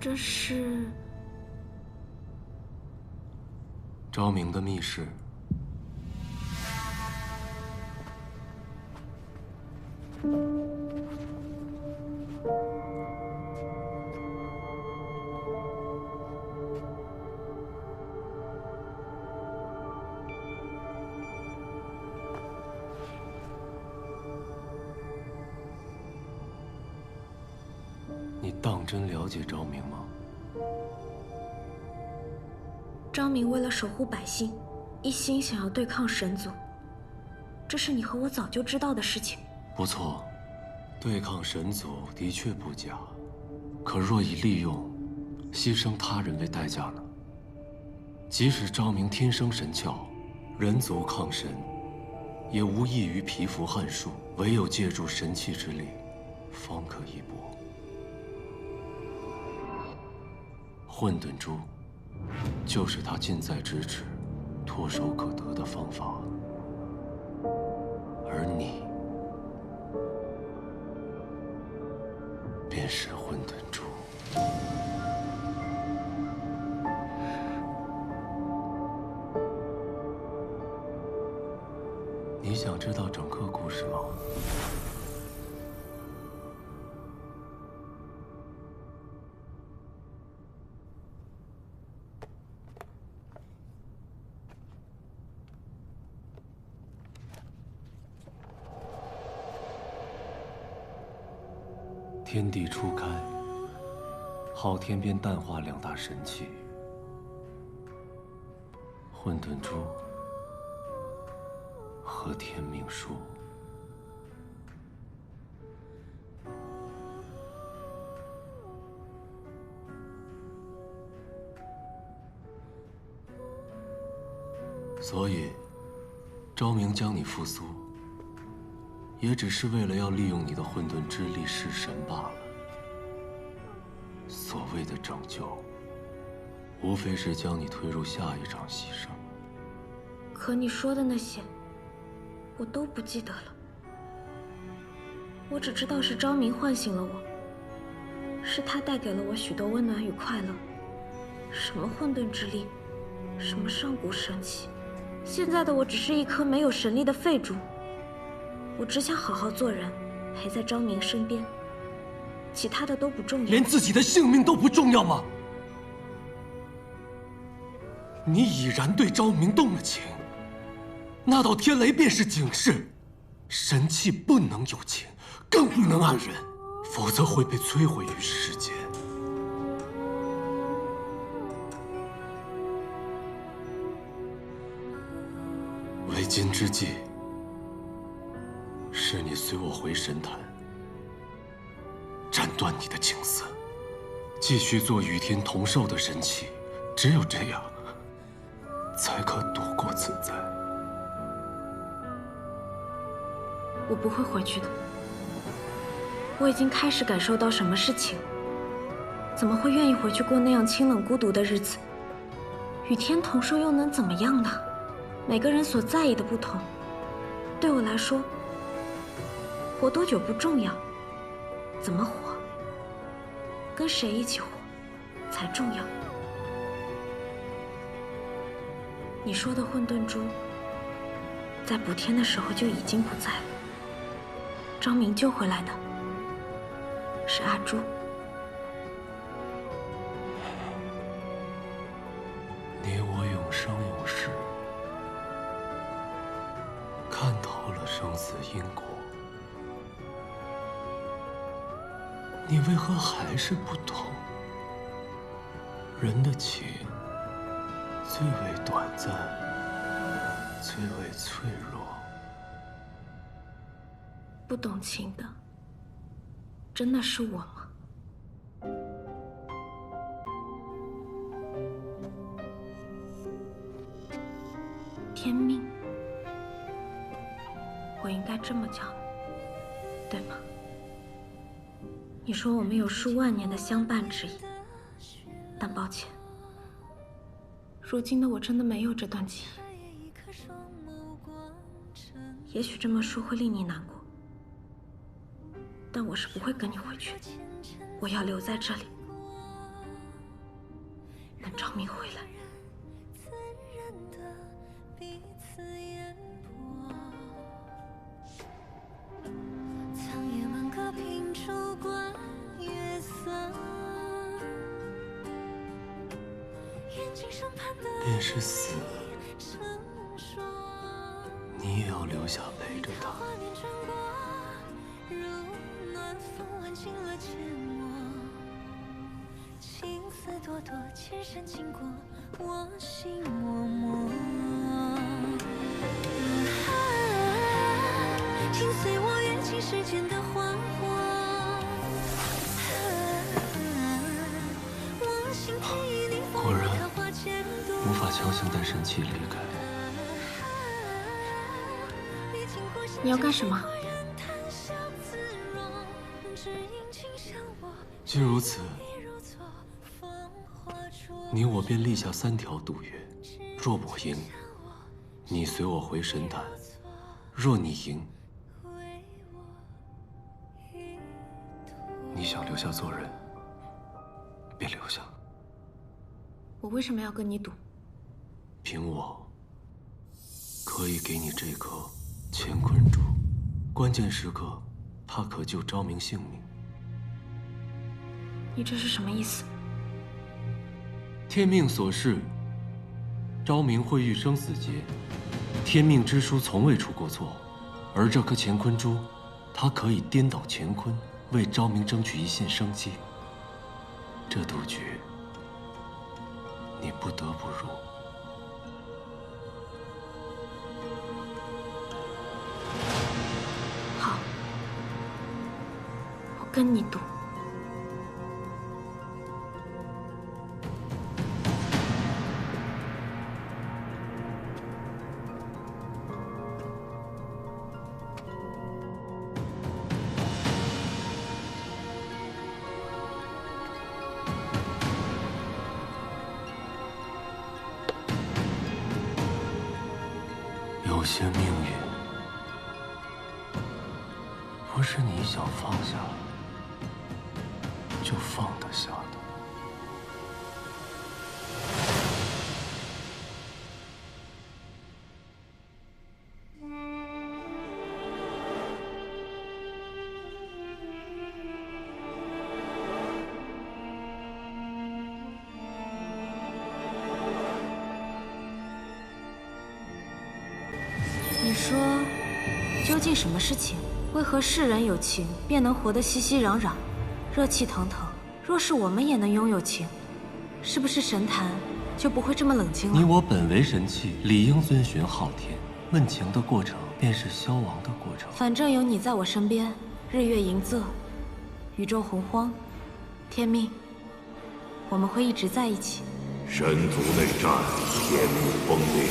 这是昭明的密室。你当真了解昭明吗？昭明为了守护百姓，一心想要对抗神族，这是你和我早就知道的事情。不错，对抗神族的确不假，可若以利用、牺牲他人为代价呢？即使昭明天生神窍，人族抗神，也无异于蚍蜉撼树，唯有借助神器之力，方可一搏。混沌珠，就是他近在咫尺、唾手可得的方法。而你，便是混沌珠。你想知道整个故事吗？天地初开，昊天便淡化两大神器——混沌珠和天命书。所以，昭明将你复苏，也只是为了要利用你的混沌之力弑神罢了。所谓的拯救，无非是将你推入下一场牺牲。可你说的那些，我都不记得了。我只知道是昭明唤醒了我，是他带给了我许多温暖与快乐。什么混沌之力，什么上古神器，现在的我只是一颗没有神力的废珠。我只想好好做人，陪在昭明身边，其他的都不重要。连自己的性命都不重要吗？你已然对昭明动了情，那道天雷便是警示：神器不能有情，更不能暗人，否则会被摧毁于世间。为今之计，是你随我回神坛，斩断你的情丝，继续做与天同寿的神器。只有这样，才可度过此灾。我不会回去的。我已经开始感受到什么是情，怎么会愿意回去过那样清冷孤独的日子？与天同寿又能怎么样呢？每个人所在意的不同，对我来说，活多久不重要，怎么活，跟谁一起活才重要。你说的混沌珠，在补天的时候就已经不在了。昭明救回来的是阿朱。你我永生永世，看透了生死因果，你为何还是不懂？人的情最为短暂。最为脆弱。不懂情的，真的是我吗？天命，我应该这么叫你，对吗？你说我们有数万年的相伴之谊，但抱歉，如今的我真的没有这段记忆。也许这么说会令你难过，但我是不会跟你回去的，我要留在这里，等昭明回来。便是死，你也要留下陪着他。情丝朵朵，千山经过我心默默。请随我跃进时间的花火。我心替你果然无法强行带神器离开。你要干什么？既如此，你我便立下3条赌约：若我赢，你随我回神坛；若你赢，你想留下做人，便留下。我为什么要跟你赌？凭我，可以给你这颗乾坤珠，关键时刻，它可救昭明性命。你这是什么意思？天命所示，昭明会遇生死劫，天命之书从未出过错，而这颗乾坤珠，它可以颠倒乾坤，为昭明争取一线生机。这赌局，你不得不入。好，我跟你赌。有些命运，不是你想放下就放得下的。你说，究竟什么是情？为何世人有情便能活得熙熙攘攘、热气腾腾？若是我们也能拥有情，是不是神坛就不会这么冷清了？你我本为神器，理应遵循昊天。问情的过程，便是消亡的过程。反正有你在我身边，日月盈仄，宇宙洪荒，天命，我们会一直在一起。神族内战，天幕崩裂，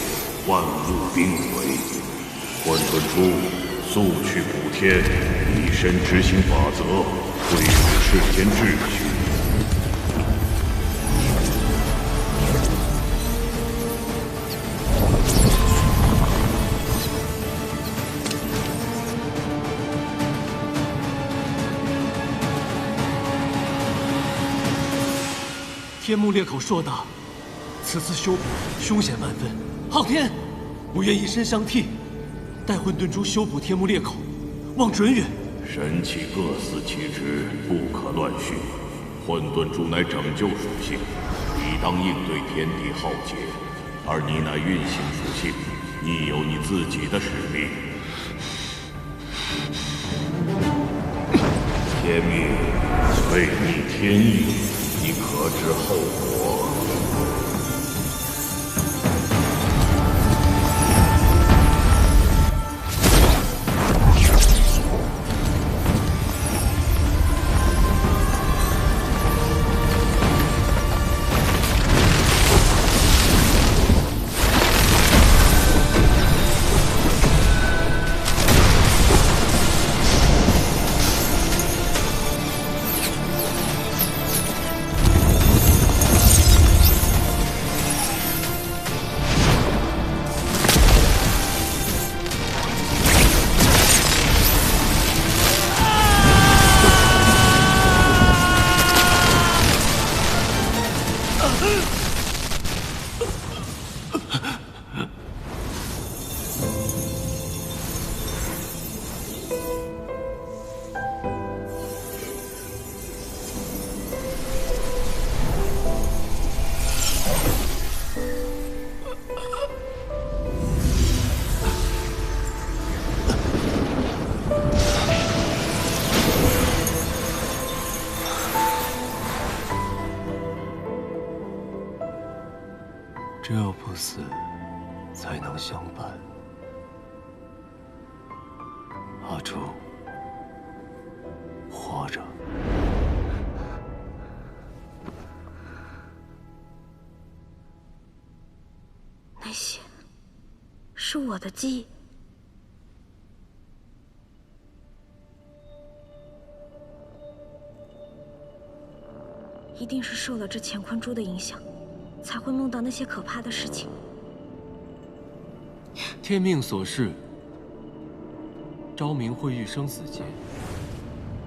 万物冰毁。混沌珠，速去补天，以身执行法则，恢复世间秩序。天幕裂口硕大，此次修补凶险万分。昊天，我愿以身相替，待混沌珠修补天幕裂口，望准允。神器各司其职，不可乱序。混沌珠乃拯救属性，理当应对天地浩劫；而你乃运行属性，你有你自己的使命。天命，违逆天意，你可知后果？不死，才能相伴。阿朱，活着。那些是我的记忆。一定是受了这乾坤珠的影响，才会梦到那些可怕的事情。天命所示，昭明会遇生死劫。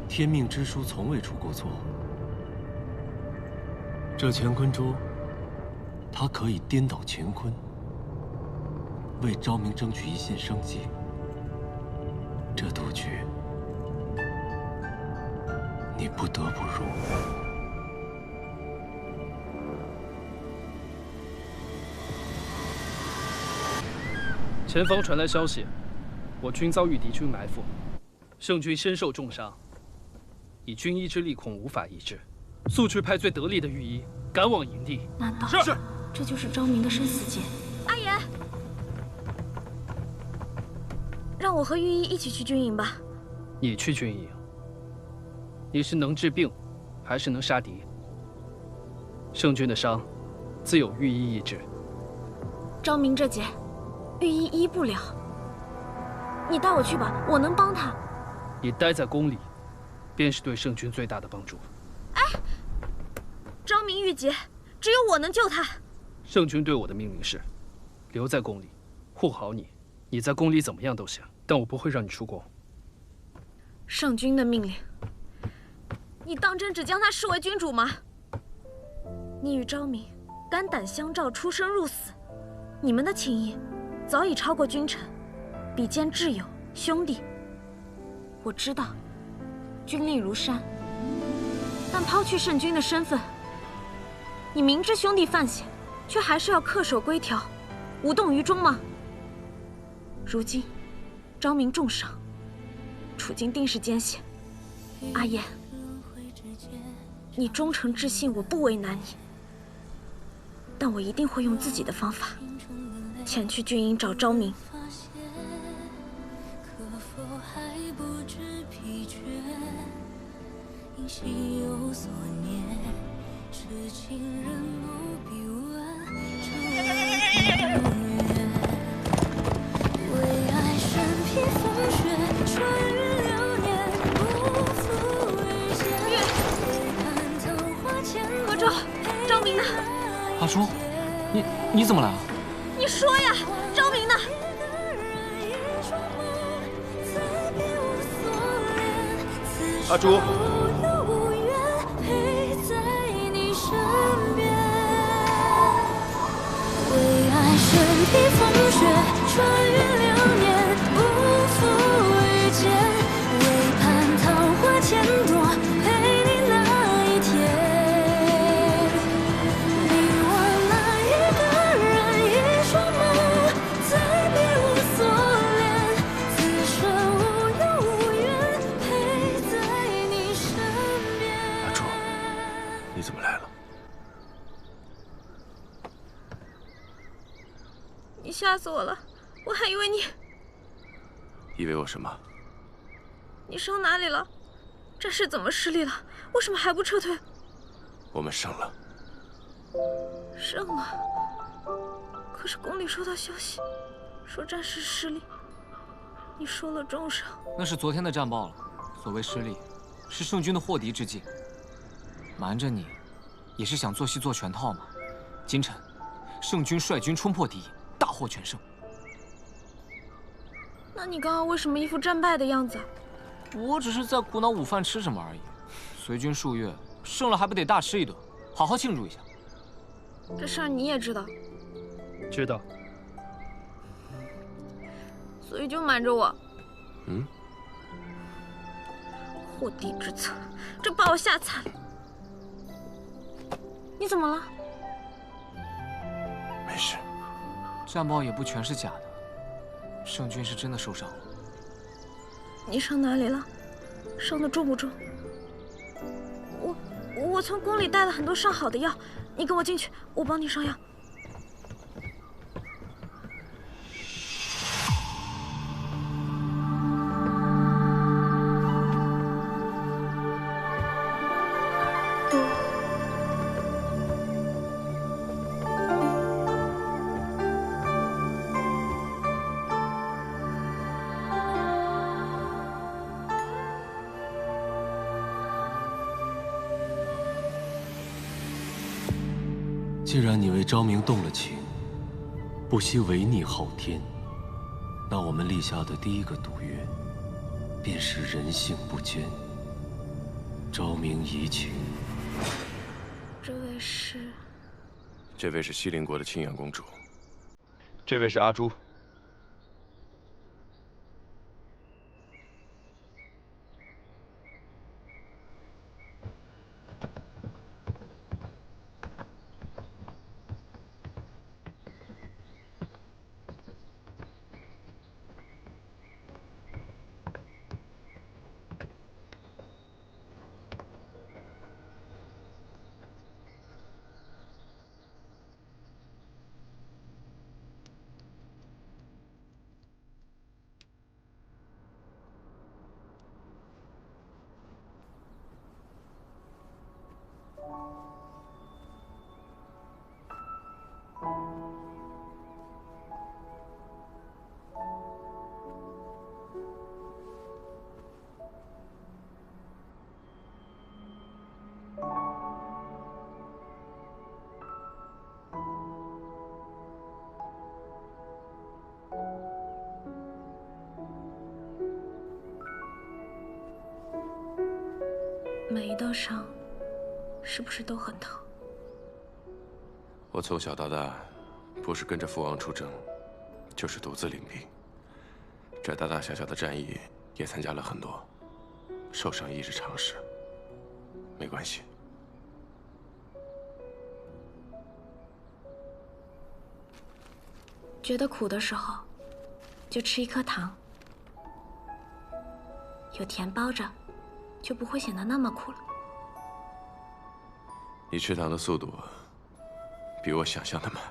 天命之书从未出过错。这乾坤珠，它可以颠倒乾坤，为昭明争取一线生机。这赌局，你不得不入。前方传来消息，我军遭遇敌军埋伏，圣军身受重伤，以军医之力恐无法医治，速去派最得力的御医赶往营地。难道是？这就是昭明的生死劫？阿言，让我和御医一起去军营吧。你去军营，你是能治病，还是能杀敌？圣军的伤，自有御医医治。昭明这劫，御医医不了。你带我去吧，我能帮他。你待在宫里，便是对圣军最大的帮助。哎，昭明遇劫，只有我能救他。圣军对我的命令是，留在宫里，护好你。你在宫里怎么样都行，但我不会让你出宫。圣军的命令，你当真只将他视为君主吗？你与昭明肝胆相照，出生入死，你们的情谊早已超过君臣，比肩挚友兄弟。我知道，军令如山，但抛去圣君的身份，你明知兄弟犯险，却还是要恪守规条，无动于衷吗？如今，昭明重伤，处境定是艰险。阿言，你忠诚至信，我不为难你，但我一定会用自己的方法前去军营找昭明。心有所念，痴情人不必问，为爱身披风雪，穿越流年，不负遇见。何周，昭明呢？阿朱，你怎么来了？你说呀，昭明呢？阿朱。身披风雪，穿越流年，不负遇见。唯盼桃花千朵，陪你那一天。你我那一个人，一双眸，再别无所恋。此生无忧无怨，陪在你身边。阿朱，你怎么来了？你吓死我了，我还以为你……以为我什么？你伤哪里了？战事怎么失利了？为什么还不撤退？我们胜了。胜了？可是宫里收到消息，说战事失利，你受了重伤。那是昨天的战报了。所谓失利，是圣军的祸敌之计。瞒着你，也是想做戏做全套嘛。今晨，圣军率军冲破敌营，大获全胜。那你刚刚为什么一副战败的样子？我只是在苦恼午饭吃什么而已。随军数月，胜了还不得大吃一顿，好好庆祝一下。这事儿你也知道？知道。所以就瞒着我。嗯。祸敌之策，这把我吓惨了。你怎么了？没事。战报也不全是假的，圣军是真的受伤了。你伤哪里了？伤得重不重？我从宫里带了很多上好的药，你跟我进去，我帮你上药。既然你为昭明动了情，不惜违逆昊天，那我们立下的第一个赌约，便是人性不坚。昭明移情。这位是？这位是西陵国的清阳公主。这位是阿朱。每一道伤，是不是都很疼？我从小到大，不是跟着父王出征，就是独自领兵。这大大小小的战役也参加了很多，受伤亦是常事，没关系。觉得苦的时候，就吃一颗糖，有甜包着，就不会显得那么苦了。你吃糖的速度比我想象的慢。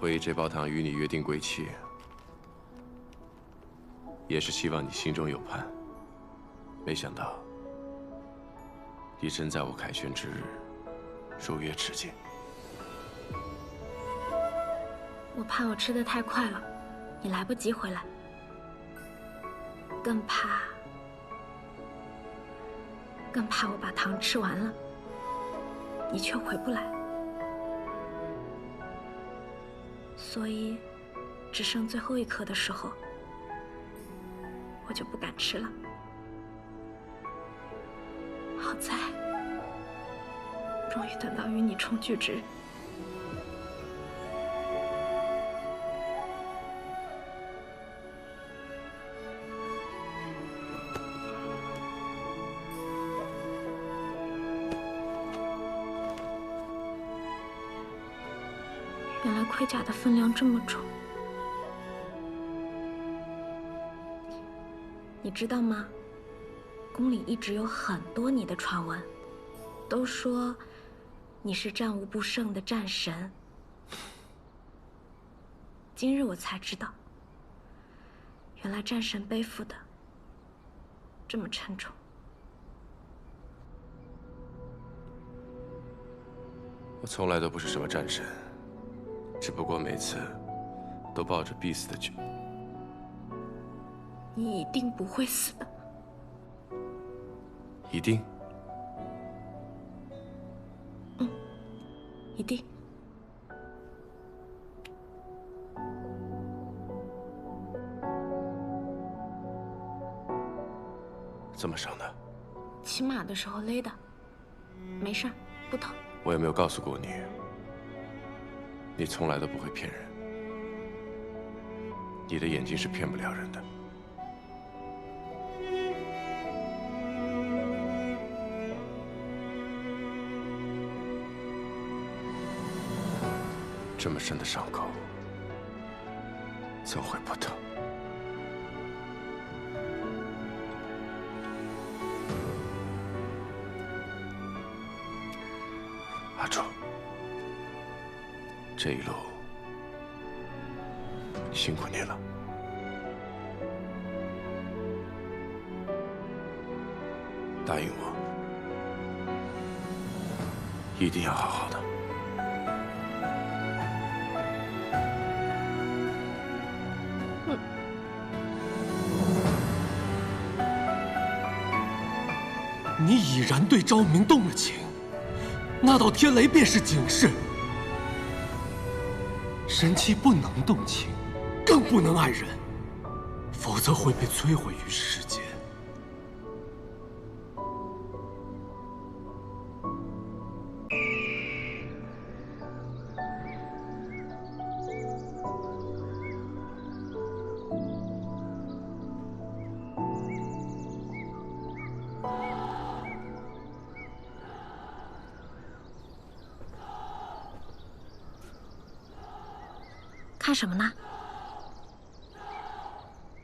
我以这包糖与你约定归期，也是希望你心中有盼。没想到，你真在我凯旋之日如约持剑。我怕我吃得太快了，你来不及回来，更怕我把糖吃完了，你却回不来。所以，只剩最后一颗的时候，我就不敢吃了。好在，终于等到与你重聚之日。原来盔甲的分量这么重，你知道吗？宫里一直有很多你的传闻，都说你是战无不胜的战神。今日我才知道，原来战神背负的这么沉重。我从来都不是什么战神。只不过每次都抱着必死的决。你一定不会死的。一定？嗯，一定。怎么伤的？骑马的时候勒的，没事儿，不疼。我有没有告诉过你？你从来都不会骗人，你的眼睛是骗不了人的。这么深的伤口，怎会不疼？阿朱。这一路辛苦你了，答应我，一定要好好的。嗯。你已然对昭明动了情，那道天雷便是警示。神妻不能动情，更不能爱人，否则会被摧毁于世间。看什么呢？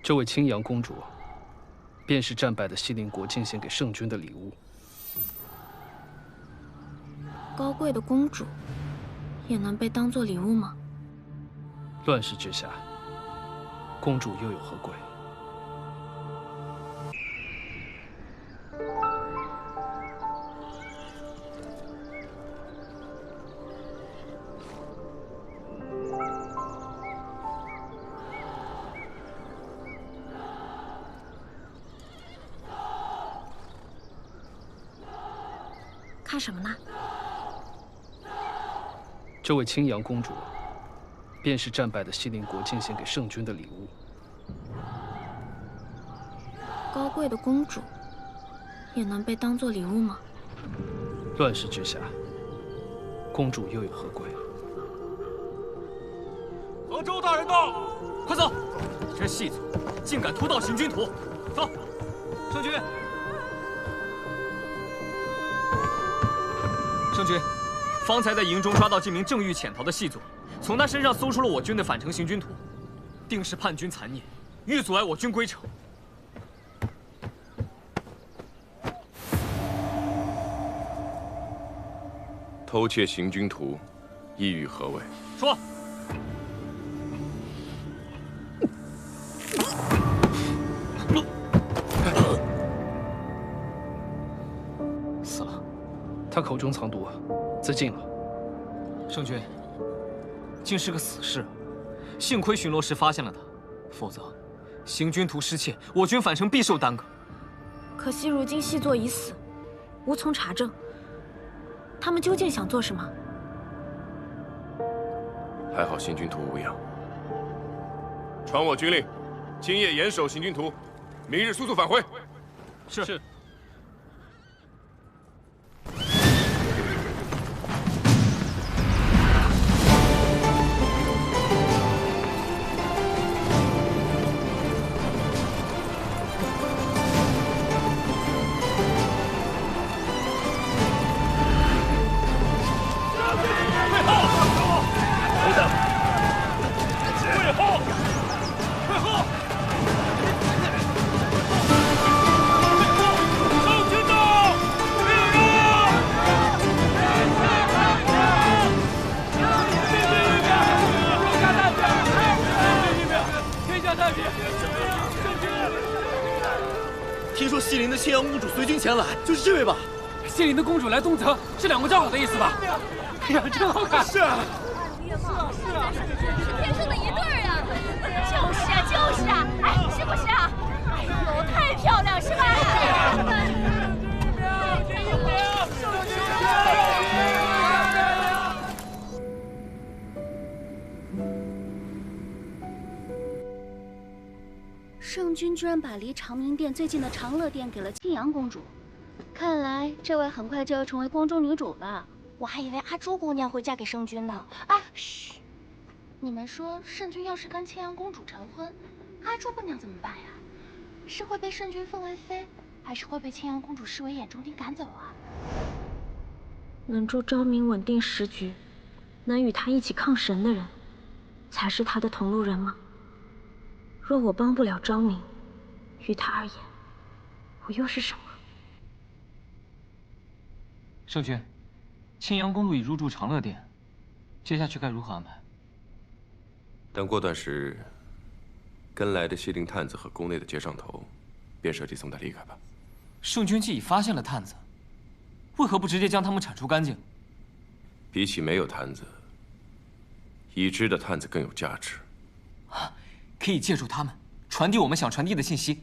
这位青阳公主，便是战败的西陵国进献给圣君的礼物。高贵的公主，也能被当作礼物吗？乱世之下，公主又有何贵？看什么呢？这位青阳公主，便是战败的西陵国进献给圣君的礼物。高贵的公主，也能被当作礼物吗？乱世之下，公主又有何贵？河州大人到，快走！这细作竟敢屠盗行军图，走！圣君，圣君，方才在营中抓到这名正欲潜逃的细作，从他身上搜出了我军的反城行军图，定是叛军残孽，欲阻碍我军归城。偷窃行军图，意欲何为？说。死了，他口中藏毒，自尽了。圣君，竟是个死士，幸亏巡逻时发现了他，否则行军图失窃，我军返程必受耽搁。可惜如今细作已死，无从查证。他们究竟想做什么？还好行军图无恙。传我军令，今夜严守行军图，明日速速返回。是。听说西陵的千阳公主随军前来，就是这位吧？西陵的公主来东泽，是两个叫好的意思吧？哎呀，真好看！是啊，是天生的一对儿啊！就是啊，就是啊！哎，是不是啊？哎呦，太漂亮，是吧？圣君居然把离长明殿最近的长乐殿给了青阳公主，看来这位很快就要成为宫中女主了。我还以为阿朱姑娘会嫁给圣君呢。啊，嘘！你们说圣君要是跟青阳公主成婚，阿朱姑娘怎么办呀？是会被圣君封为妃，还是会被青阳公主视为眼中钉赶走啊？能助昭明稳定时局，能与他一起抗神的人，才是他的同路人吗？若我帮不了昭明，于他而言，我又是什么？圣君，青阳公主已入住长乐殿，接下去该如何安排？等过段时，跟来的西陵探子和宫内的接上头，便设计送他离开吧。圣君既已发现了探子，为何不直接将他们铲除干净？比起没有探子，已知的探子更有价值。啊，可以借助他们传递我们想传递的信息。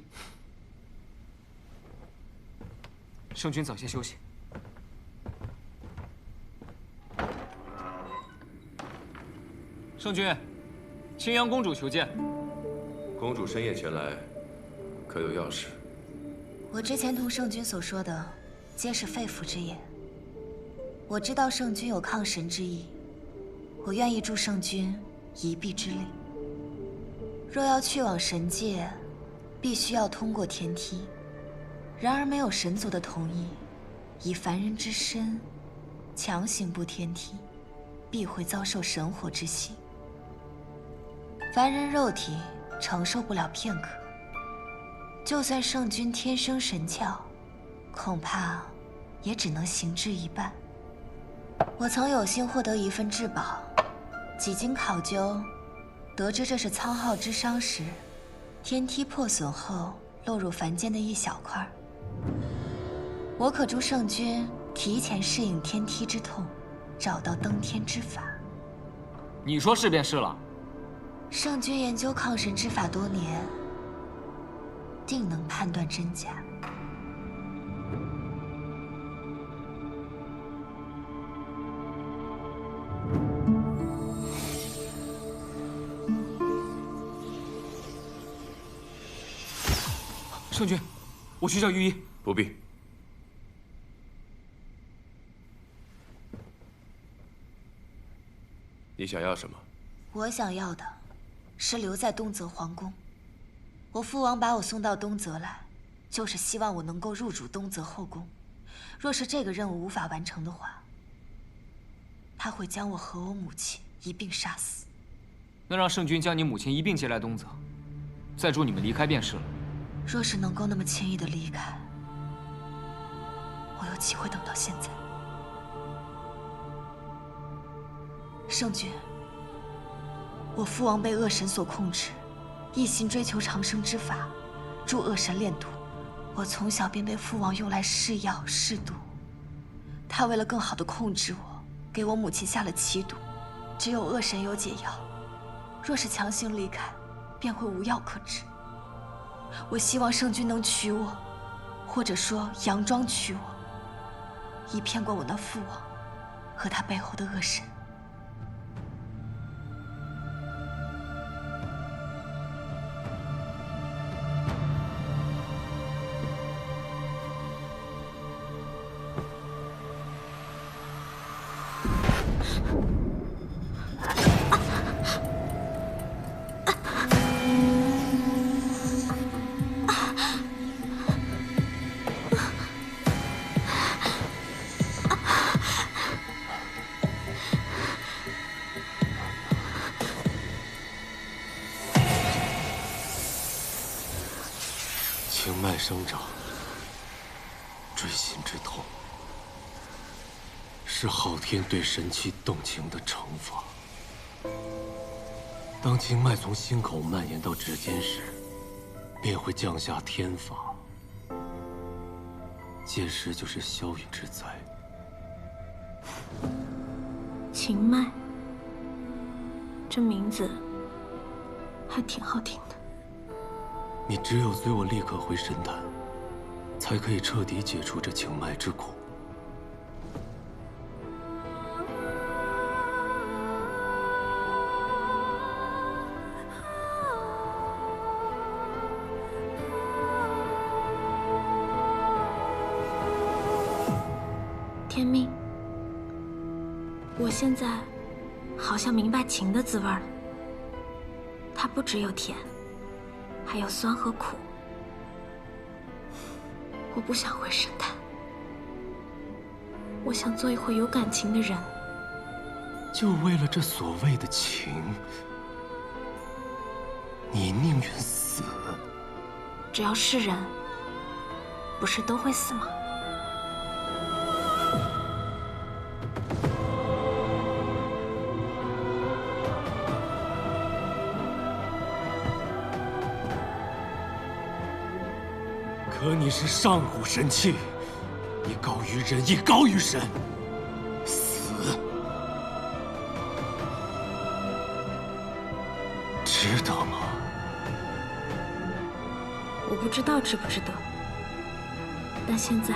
圣君早些休息。圣君，青阳公主求见。公主深夜前来，可有要事？我之前同圣君所说的，皆是肺腑之言。我知道圣君有抗神之意，我愿意助圣君一臂之力。若要去往神界，必须要通过天梯。然而没有神族的同意，以凡人之身强行步天梯，必会遭受神火之袭。凡人肉体承受不了片刻，就算圣君天生神窍，恐怕也只能行之一半。我曾有幸获得一份至宝，几经考究，得知这是苍浩之殇时，天梯破损后落入凡间的一小块。我可助圣君提前适应天梯之痛，找到登天之法。你说是便是了。圣君研究抗神之法多年，定能判断真假。圣君，我去叫御医。不必。你想要什么？我想要的是留在东泽皇宫。我父王把我送到东泽来，就是希望我能够入主东泽后宫。若是这个任务无法完成的话，他会将我和我母亲一并杀死。那让圣君将你母亲一并接来东泽，再助你们离开便是了。若是能够那么轻易的离开，我又岂会等到现在？圣君，我父王被恶神所控制，一心追求长生之法，助恶神炼毒。我从小便被父王用来试药试毒，他为了更好的控制我，给我母亲下了奇毒，只有恶神有解药。若是强行离开，便会无药可治。我希望圣君能娶我，或者说佯装娶我，以骗过我那父王和他背后的恶神。情脉生长，锥心之痛，是昊天对神器动情的惩罚。当经脉从心口蔓延到指尖时，便会降下天罚，届时就是消陨之灾。情脉，这名字还挺好听的。你只有随我立刻回神坛，才可以彻底解除这情脉之苦。天命，我现在好像明白情的滋味了。它不只有甜，还有酸和苦。我不想回神坛，我想做一回有感情的人。就为了这所谓的情，你宁愿死？只要是人，不是都会死吗？可你是上古神器，你高于人，也高于神。死，值得吗？我不知道值不值得，但现在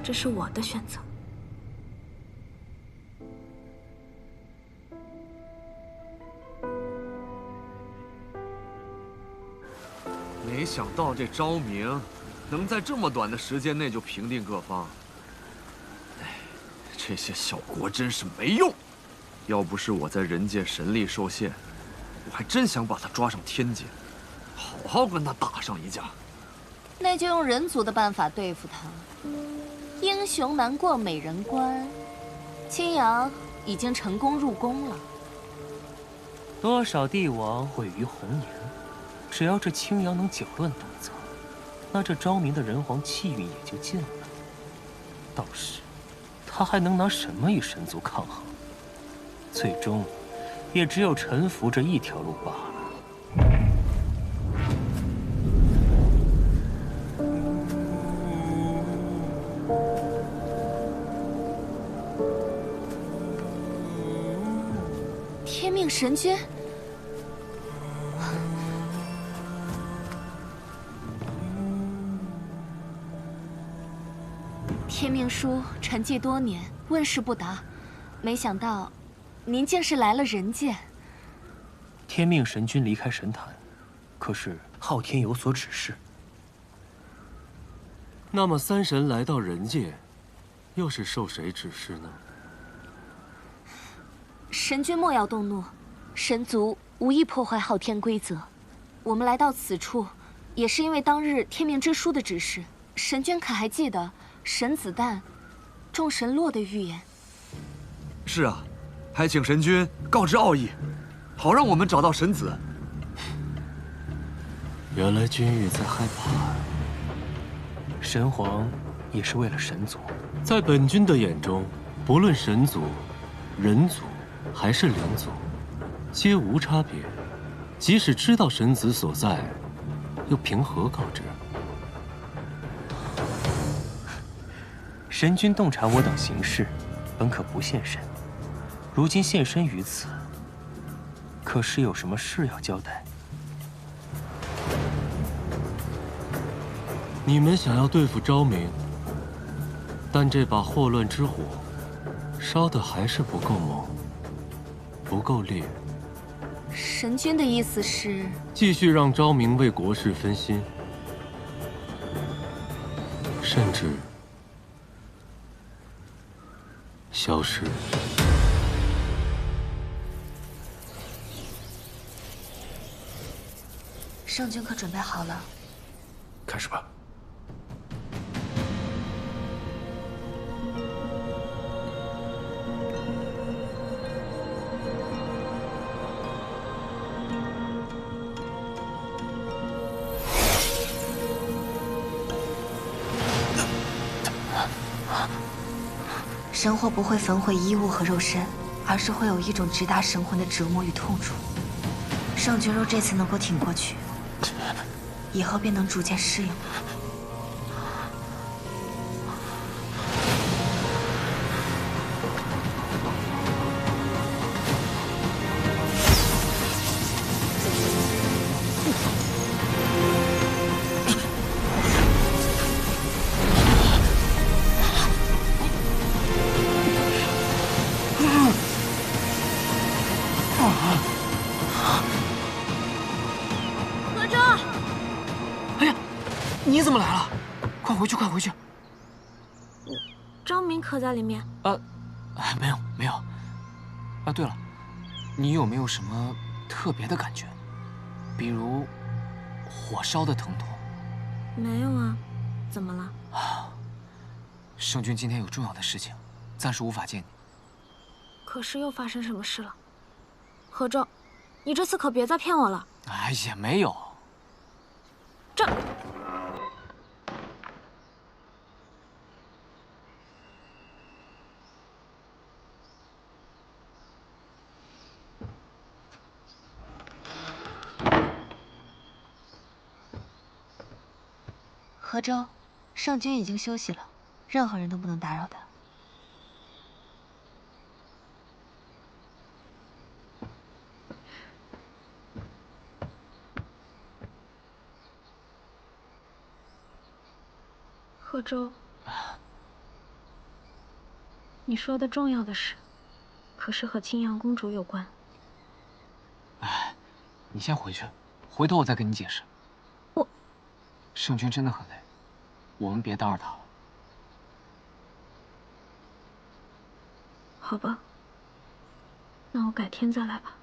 这是我的选择。没想到这昭明能在这么短的时间内就平定各方。哎，这些小国真是没用。要不是我在人界神力受限，我还真想把他抓上天界，好好跟他打上一架。那就用人族的办法对付他。英雄难过美人关，青阳已经成功入宫了。多少帝王毁于红颜，只要这青阳能搅乱东侧，那这昭明的人皇气运也就尽了。到时，他还能拿什么与神族抗衡？最终，也只有臣服这一条路罢了。天命神君，天命书沉寂多年，问世不答，没想到您竟是来了人间。天命神君离开神坛，可是昊天有所指示。那么三神来到人界，又是受谁指示呢？神君莫要动怒，神族无意破坏昊天规则。我们来到此处，也是因为当日天命之书的指示。神君可还记得神子诞、众神落的预言？是啊，还请神君告知奥义，好让我们找到神子。原来君玉在害怕。神皇也是为了神族，在本君的眼中，不论神族、人族还是灵族，皆无差别。即使知道神子所在，又凭何告知？神君洞察我等行事，本可不现身，如今现身于此，可是有什么事要交代？你们想要对付昭明，但这把祸乱之火，烧的还是不够猛，不够烈。神君的意思是继续让昭明为国事分心，甚至消失。圣君可准备好了？开始吧。神火不会焚毁衣物和肉身，而是会有一种直达神魂的折磨与痛楚。圣君若这次能够挺过去，以后便能逐渐适应了。何周，哎呀，你怎么来了？快回去，快回去！昭明可在里面？没有没有。啊，对了，你有没有什么特别的感觉？比如火烧的疼痛？没有啊，怎么了？圣君今天有重要的事情，暂时无法见你。可是又发生什么事了？何周，你这次可别再骗我了。哎，也没有。这。何周，圣君已经休息了，任何人都不能打扰他。何周，你说的重要的事，可是和青阳公主有关。哎，你先回去，回头我再跟你解释。圣君真的很累，我们别打扰他了。好吧，那我改天再来吧。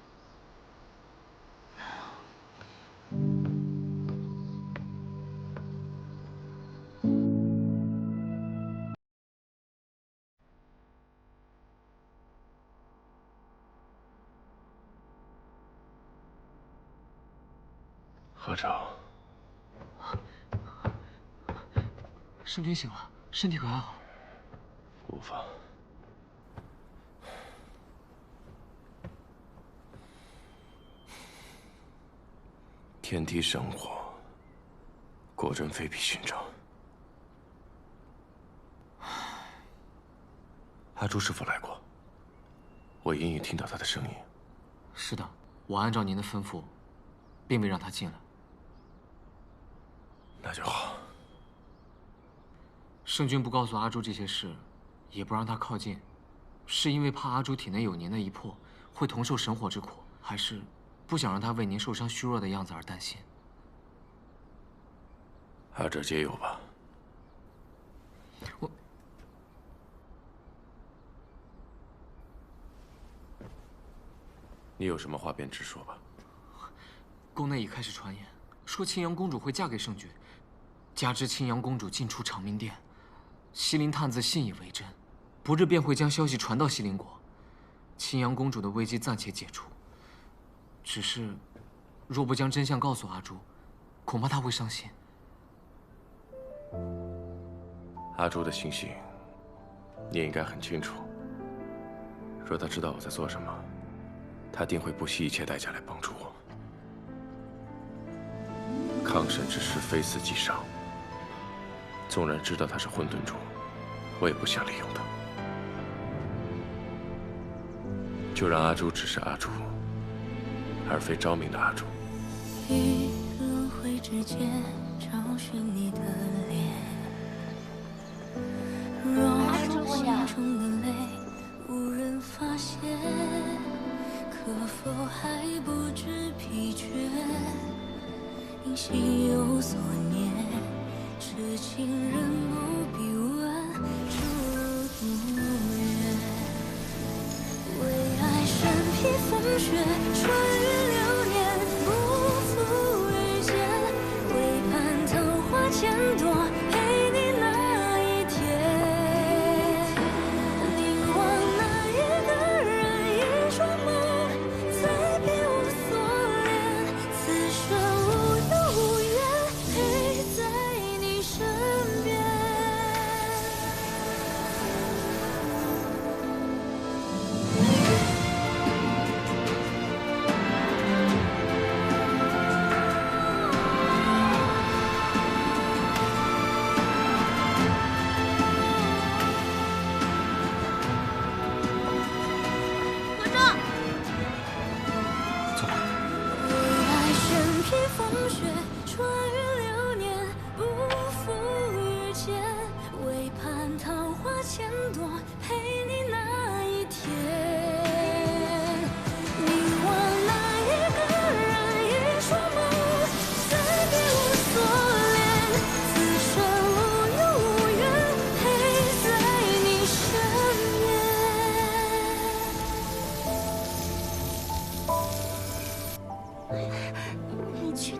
合掌。圣君醒了，身体可还好？无妨。天梯神火，果真非比寻常。阿朱是否来过？我隐隐听到他的声音。是的，我按照您的吩咐，并未让他进来。那就好。圣君不告诉阿朱这些事，也不让他靠近，是因为怕阿朱体内有您的一魄，会同受神火之苦，还是不想让他为您受伤虚弱的样子而担心？二者皆有吧。你有什么话便直说吧。宫内已开始传言，说青阳公主会嫁给圣君，加之青阳公主进出长明殿，西林探子信以为真，不日便会将消息传到西林国，青阳公主的危机暂且解除。只是，若不将真相告诉阿朱，恐怕她会伤心。阿朱的心性，你应该很清楚。若他知道我在做什么，他定会不惜一切代价来帮助我。抗神之事非死即伤，纵然知道他是混沌主，我也不想利用他。就让阿朱只是阿朱，而非昭明的阿朱。于轮回之间找寻你的脸，若心中的泪无人发现，可否还不知疲倦？因心有所念，痴情人不必问，诸多远。为爱身披风雪，穿越流年，不负遇见。为盼桃花千朵，陪你那一天。凝望那一个人，一双梦，再别无所恋。此生无忧无怨，陪在你身边。合掌。走吧。为爱身披风雪，穿越流年，不负遇见。为盼桃花千朵，陪你那一天。凝望那一个人，一双梦，再别无所恋。此生无忧无怨，陪在你身边。你去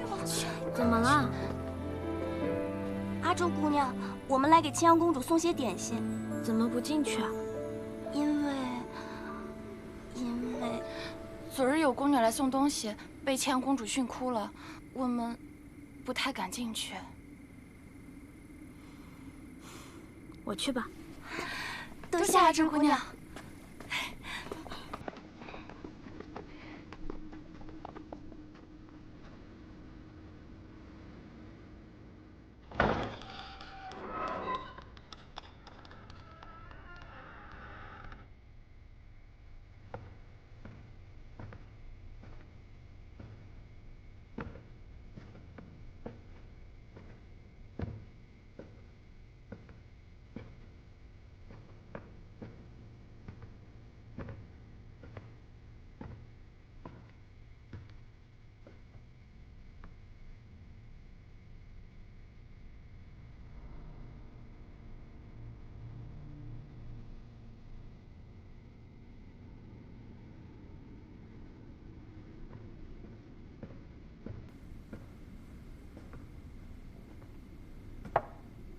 吧，去。怎么了？阿朱姑娘，我们来给青阳公主送些点心。怎么不进去啊？因为昨日有宫女来送东西，被青阳公主训哭了，我们不太敢进去。我去吧。多谢阿朱姑娘。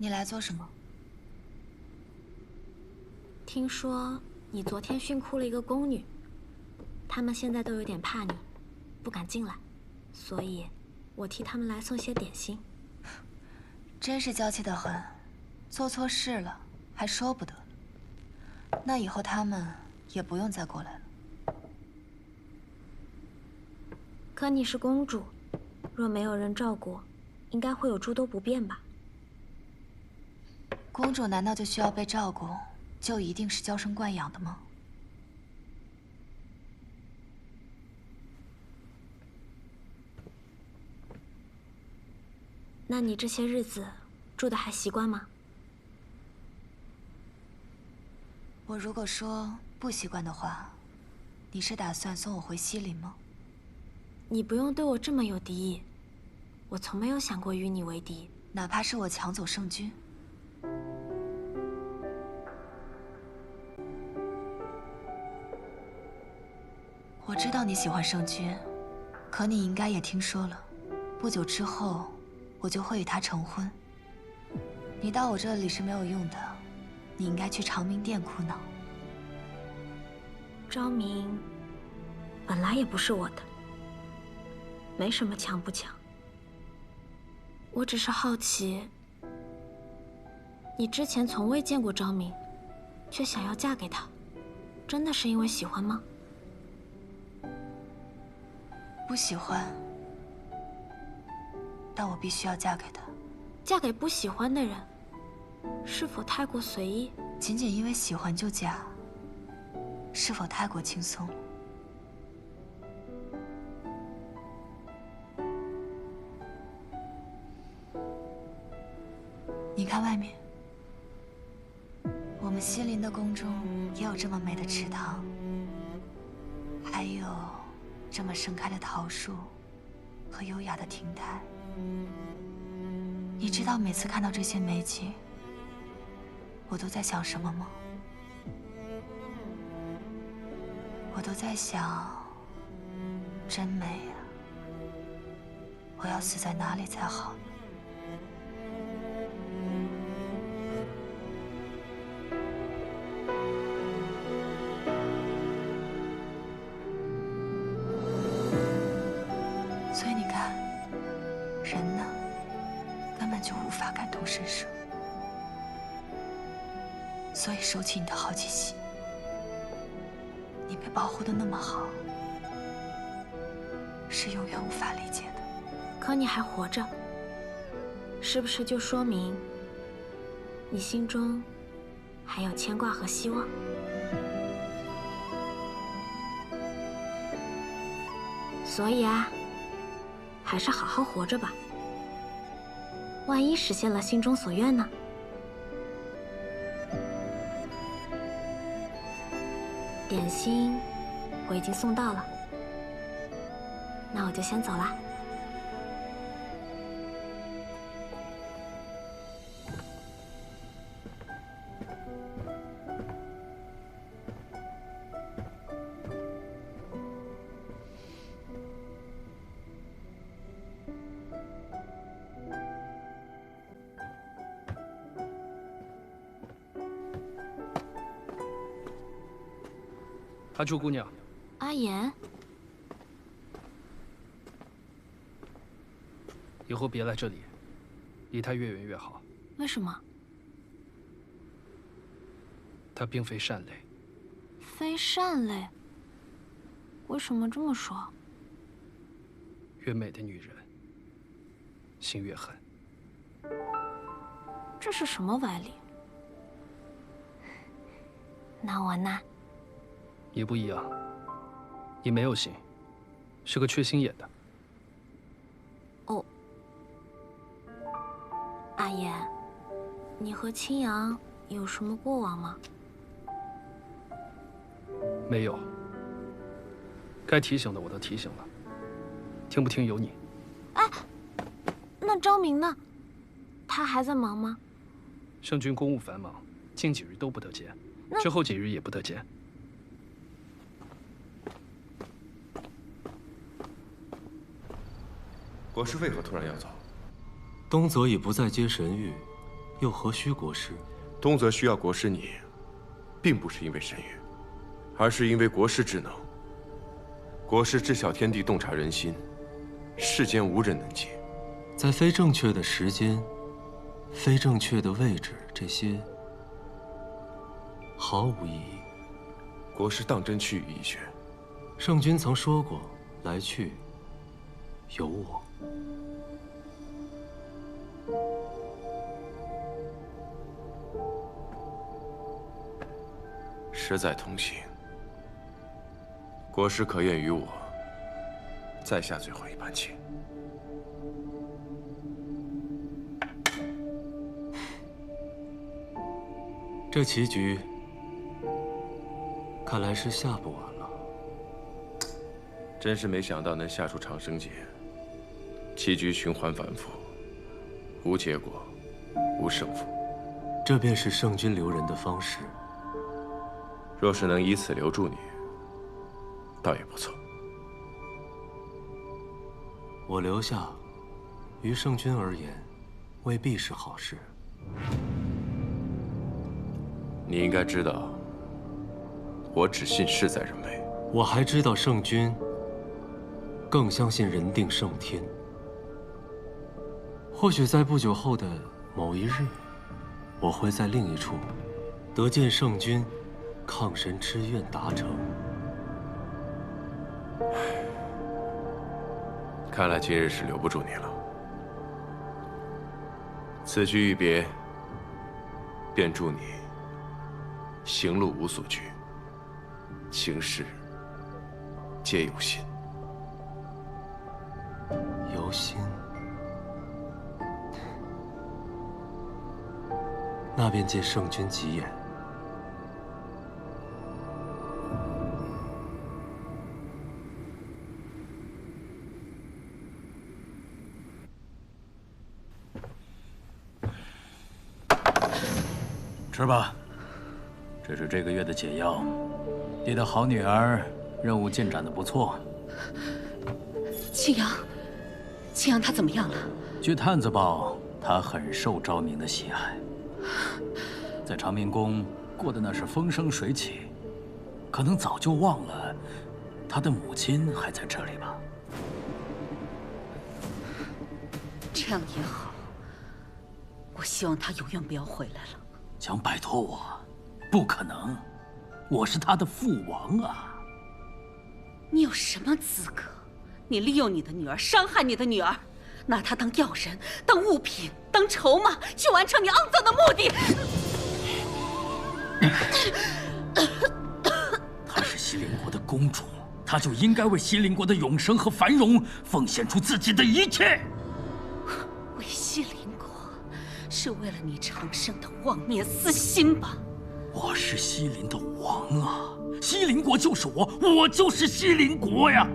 你来做什么？听说你昨天训哭了一个宫女，他们现在都有点怕你，不敢进来，所以我替他们来送些点心。真是娇气得很，做错事了还说不得。那以后他们也不用再过来了。可你是公主，若没有人照顾，应该会有诸多不便吧？公主难道就需要被照顾，就一定是娇生惯养的吗？那你这些日子住得还习惯吗？我如果说不习惯的话，你是打算送我回西林吗？你不用对我这么有敌意，我从没有想过与你为敌。哪怕是我抢走圣君。我知道你喜欢圣君，可你应该也听说了，不久之后我就会与他成婚。你到我这里是没有用的，你应该去长明殿苦恼。昭明本来也不是我的，没什么强不强。我只是好奇，你之前从未见过昭明，却想要嫁给他，真的是因为喜欢吗？不喜欢，但我必须要嫁给他。嫁给不喜欢的人，是否太过随意？仅仅因为喜欢就嫁，是否太过轻松了？你看外面，我们西林的宫中也有这么美的池塘，还有这么盛开的桃树和优雅的亭台。你知道每次看到这些美景，我都在想什么吗？我都在想，真美啊！我要死在哪里才好呢？所以你看，人呢，根本就无法感同身受。所以收起你的好奇心。你被保护得那么好，是永远无法理解的。可你还活着，是不是就说明你心中还有牵挂和希望？所以啊，还是好好活着吧。万一实现了心中所愿呢？点心我已经送到了，那我就先走啦。阿朱姑娘，阿言，以后别来这里，离他越远越好。为什么？他并非善类。非善类？为什么这么说？越美的女人，心越狠。这是什么歪理？那我呢？你不一样，你没有心，是个缺心眼的。哦，阿言，你和青阳有什么过往吗？没有。该提醒的我都提醒了，听不听由你。哎，那昭明呢？他还在忙吗？圣君公务繁忙，近几日都不得见，之后几日也不得见。国师为何突然要走？东泽已不再接神谕，又何须国师？东泽需要国师你，并不是因为神谕，而是因为国师之能。国师知晓天地，洞察人心，世间无人能及。在非正确的时间、非正确的位置，这些毫无意义。国师当真趋于医学。圣君曾说过，来去由我。实在同行。国师可愿与我再下最后一盘棋？这棋局看来是下不完了。真是没想到能下出长生劫。棋局循环反复，无结果，无胜负。这便是圣君留人的方式。若是能以此留住你，倒也不错。我留下，于圣君而言，未必是好事。你应该知道，我只信事在人为。我还知道圣君更相信人定胜天。或许在不久后的某一日，我会在另一处得见圣君抗神之愿达成。看来今日是留不住你了。此局一别，便祝你行路无所惧，行事皆有心。有心？那便借圣君吉言。吃吧，这是这个月的解药。你的好女儿任务进展得不错。青阳她怎么样了？据探子报，她很受昭明的喜爱，在长明宫过的那是风生水起，可能早就忘了她的母亲还在这里吧。这样也好，我希望她永远不要回来了。想摆脱我，不可能，我是他的父王啊！你有什么资格？你利用你的女儿，伤害你的女儿，拿她当药人、当物品、当筹码，去完成你肮脏的目的。她是西陵国的公主，她就应该为西陵国的永生和繁荣奉献出自己的一切。为西陵国，是为了你长生的妄念私心吧？我是西陵的王啊！西陵国就是我，我就是西陵国呀！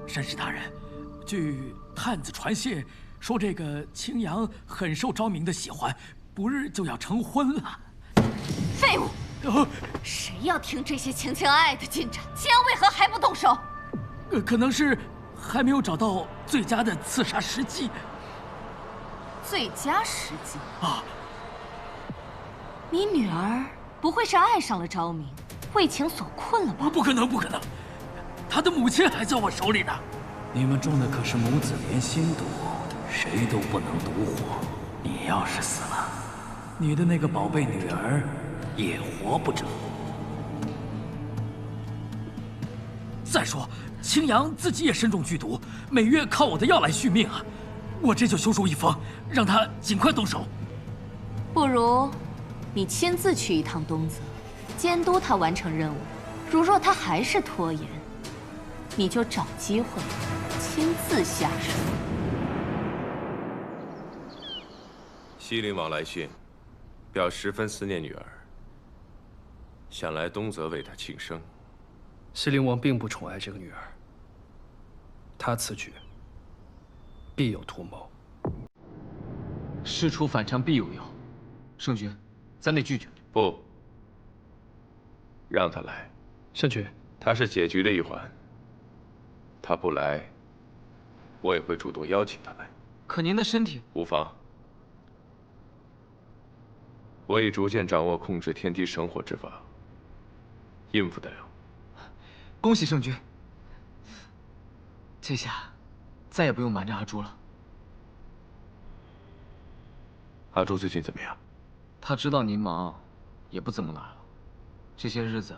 申氏大人，据探子传信说，这个青阳很受昭明的喜欢，不日就要成婚了。废物！谁要听这些情情爱爱的进展？青阳为何还不动手？可能是还没有找到最佳的刺杀时机。最佳时机啊！你女儿不会是爱上了昭明，为情所困了吧？不可能，不可能！她的母亲还在我手里呢。你们种的可是母子连心毒，谁都不能独活。你要是死了，你的那个宝贝女儿也活不着。再说，青阳自己也身中剧毒，每月靠我的药来续命啊！我这就修书一封，让他尽快动手。不如你亲自去一趟东泽，监督他完成任务。如若他还是拖延，你就找机会亲自下手。西陵王来信，表十分思念女儿，想来东泽为她庆生。西陵王并不宠爱这个女儿，他此举必有图谋。事出反常必有妖，圣君，咱得拒绝。不，让他来。圣君，他是解局的一环。他不来，我也会主动邀请他来。可您的身体……无妨，我已逐渐掌握控制天地神火之法，应付得了。恭喜圣君，这下再也不用瞒着阿朱了。阿朱最近怎么样？他知道您忙，也不怎么来了。这些日子，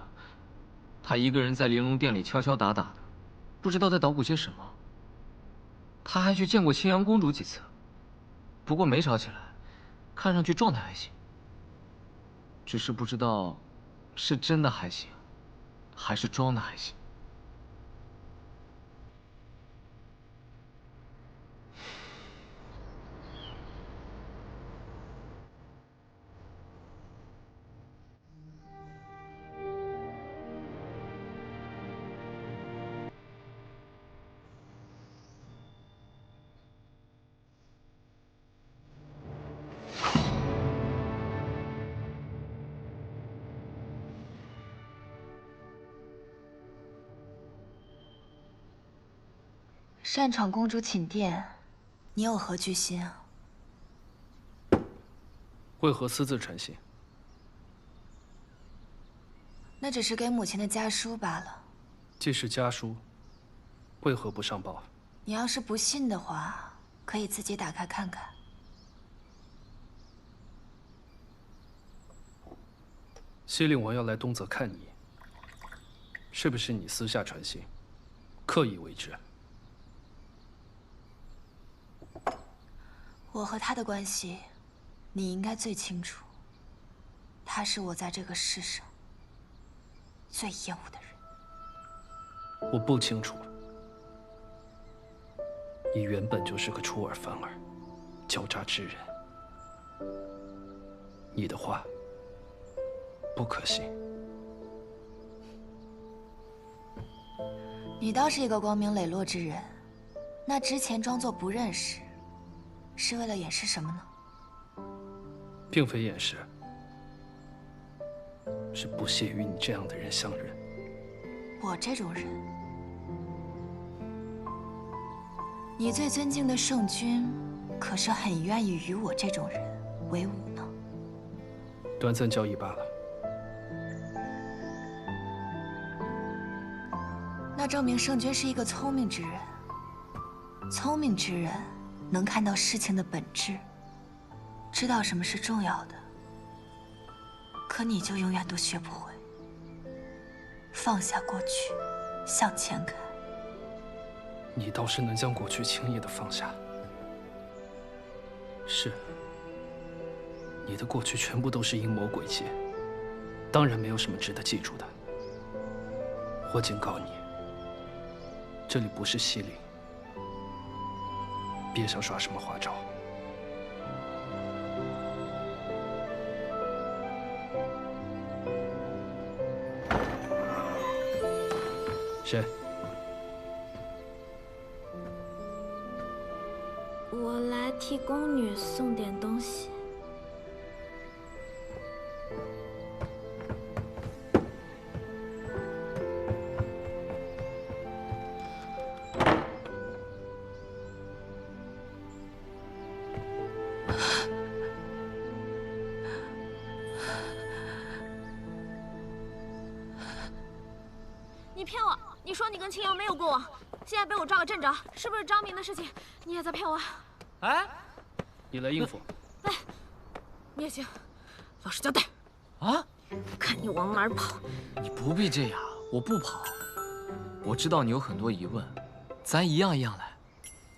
他一个人在玲珑殿里敲敲打打的，不知道在捣鼓些什么。他还去见过青阳公主几次，不过没吵起来，看上去状态还行。只是不知道，是真的还行，还是装的还行。擅闯公主寝殿，你有何居心啊？为何私自传信？那只是给母亲的家书罢了。既是家书，为何不上报？你要是不信的话，可以自己打开看看。西令王要来东泽看你，是不是你私下传信，刻意为之？我和他的关系，你应该最清楚。他是我在这个世上最厌恶的人。我不清楚。你原本就是个出尔反尔、狡诈之人。你的话不可信。你倒是一个光明磊落之人，那之前装作不认识，是为了掩饰什么呢？并非掩饰，是不屑与你这样的人相认。我这种人，你最尊敬的圣君，可是很愿意与我这种人为伍呢。短暂交易罢了。那证明圣君是一个聪明之人。聪明之人能看到事情的本质，知道什么是重要的。可你就永远都学不会放下过去，向前看。你倒是能将过去轻易的放下。是，你的过去全部都是阴谋诡计，当然没有什么值得记住的。我警告你，这里不是西陵，别想耍什么花招。谁？我来替宫女送点东西。你骗我！你说你跟青阳没有过往，现在被我抓个正着，是不是昭明的事情？你也在骗我？哎，你来应付。哎，你也行，老实交代。啊！看你往哪儿跑！你不必这样，我不跑。我知道你有很多疑问，咱一样一样来，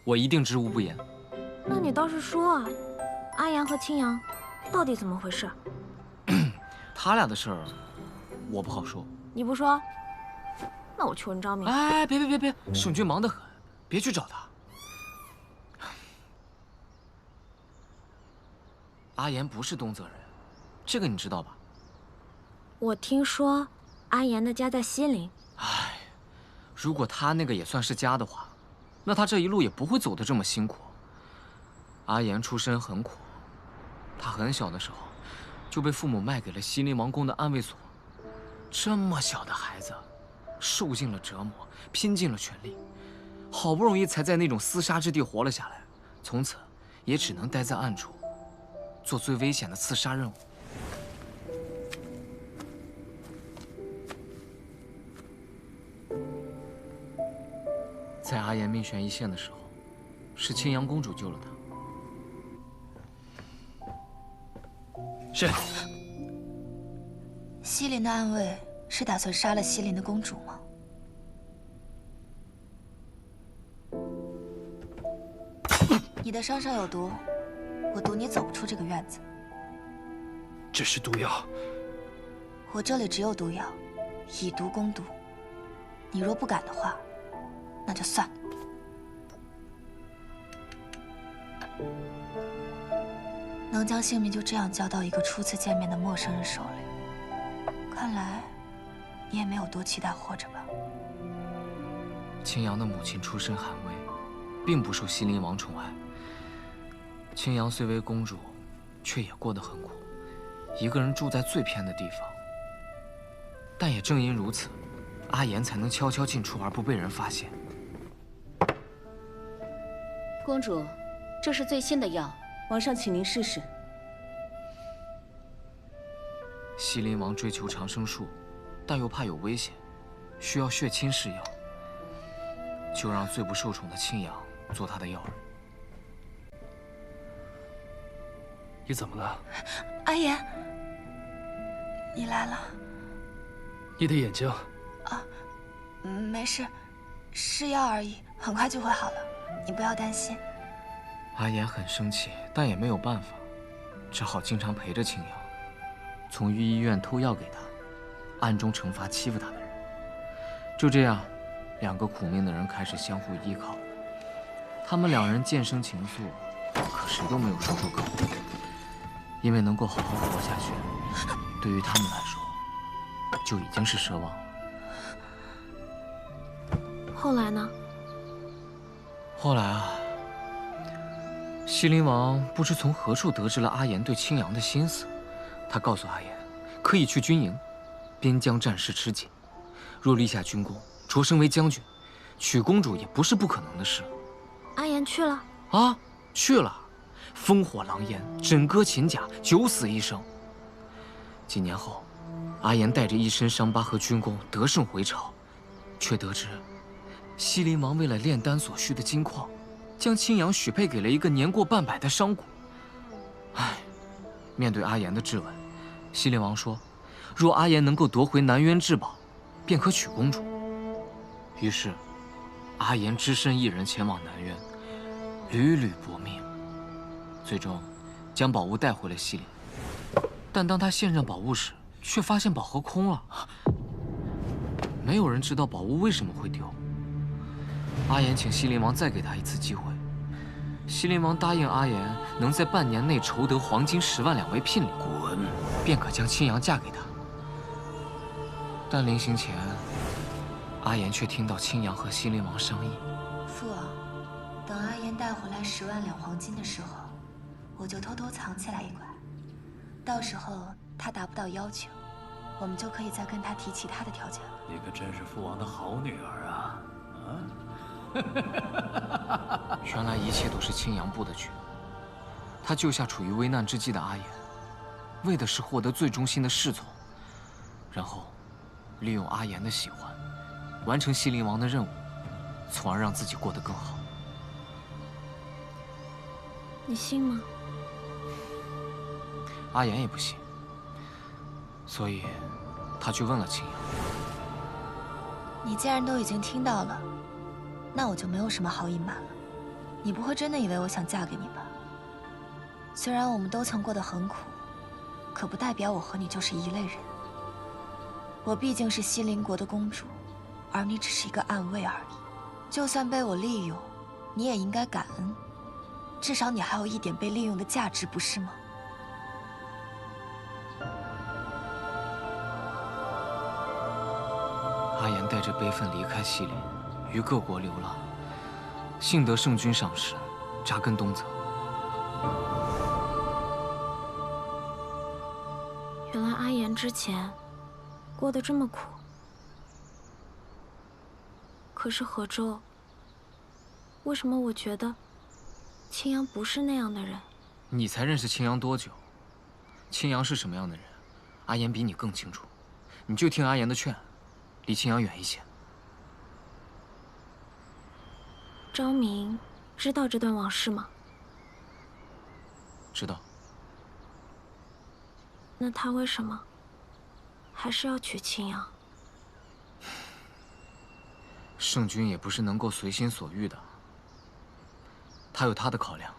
我一定知无不言。那你倒是说啊，阿阳和青阳到底怎么回事？他俩的事儿，我不好说。你不说，那我去问昭明。哎，别，圣君忙得很，别去找他。阿言不是东泽人，这个你知道吧？我听说阿言的家在西陵。哎，如果他那个也算是家的话，那他这一路也不会走得这么辛苦。阿言出身很苦，他很小的时候就被父母卖给了西陵王宫的安慰所。这么小的孩子，受尽了折磨，拼尽了全力，好不容易才在那种厮杀之地活了下来，从此也只能待在暗处，做最危险的刺杀任务。在阿言命悬一线的时候，是青阳公主救了他。是。西林的暗卫是打算杀了西林的公主吗？你的伤上有毒，我赌你走不出这个院子。这是毒药。我这里只有毒药，以毒攻毒。你若不敢的话，那就算了。能将性命就这样交到一个初次见面的陌生人手里，看来你也没有多期待活着吧？青阳的母亲出身寒微，并不受西林王宠爱。青阳虽为公主，却也过得很苦，一个人住在最偏的地方。但也正因如此，阿言才能悄悄进出而不被人发现。公主，这是最新的药，皇上请您试试。西林王追求长生术，但又怕有危险，需要血亲试药，就让最不受宠的青阳做他的药人。你怎么了？阿言，你来了。你的眼睛。啊，没事，试药而已，很快就会好了，你不要担心。阿言很生气，但也没有办法，只好经常陪着青阳，从御医院偷药给他，暗中惩罚欺负他的人。就这样，两个苦命的人开始相互依靠。他们两人渐生情愫，可谁都没有说出口，因为能够好好活下去，对于他们来说，就已经是奢望了。后来呢？后来啊，西林王不知从何处得知了阿言对青阳的心思，他告诉阿言，可以去军营，边疆战事吃紧，若立下军功，擢升为将军，娶公主也不是不可能的事。阿言去了啊，去了，烽火狼烟，枕戈擒甲，九死一生。几年后，阿言带着一身伤疤和军功得胜回朝，却得知西林王为了炼丹所需的金矿，将青阳许配给了一个年过半百的商贾。唉，面对阿言的质问，西林王说，若阿言能够夺回南渊至宝，便可娶公主。于是，阿言只身一人前往南渊，屡屡搏命，最终将宝物带回了西林。但当他献上宝物时，却发现宝盒空了。没有人知道宝物为什么会丢。阿言请西林王再给他一次机会，西林王答应阿言能在半年内筹得黄金10万两为聘礼，便可将青阳嫁给他。但临行前，阿言却听到青阳和西林王商议：父王，等阿言带回来10万两黄金的时候，我就偷偷藏起来一块，到时候他达不到要求，我们就可以再跟他提其他的条件了。你可真是父王的好女儿啊！原来一切都是青阳布的局。他救下处于危难之际的阿言，为的是获得最忠心的侍从，然后利用阿言的喜欢，完成西林王的任务，从而让自己过得更好。你信吗？阿言也不信，所以他去问了青阳。你既然都已经听到了，那我就没有什么好隐瞒了。你不会真的以为我想嫁给你吧？虽然我们都曾过得很苦，可不代表我和你就是一类人。我毕竟是西林国的公主，而你只是一个暗卫而已。就算被我利用，你也应该感恩，至少你还有一点被利用的价值，不是吗？阿言带着悲愤离开西林，于各国流浪，幸得圣君赏识，扎根东泽。原来阿言之前过得这么苦。可是何周，为什么我觉得青阳不是那样的人？你才认识青阳多久？青阳是什么样的人，阿言比你更清楚。你就听阿言的劝，离青阳远一些。昭明知道这段往事吗？知道。那他为什么还是要娶青阳？圣君也不是能够随心所欲的，他有他的考量。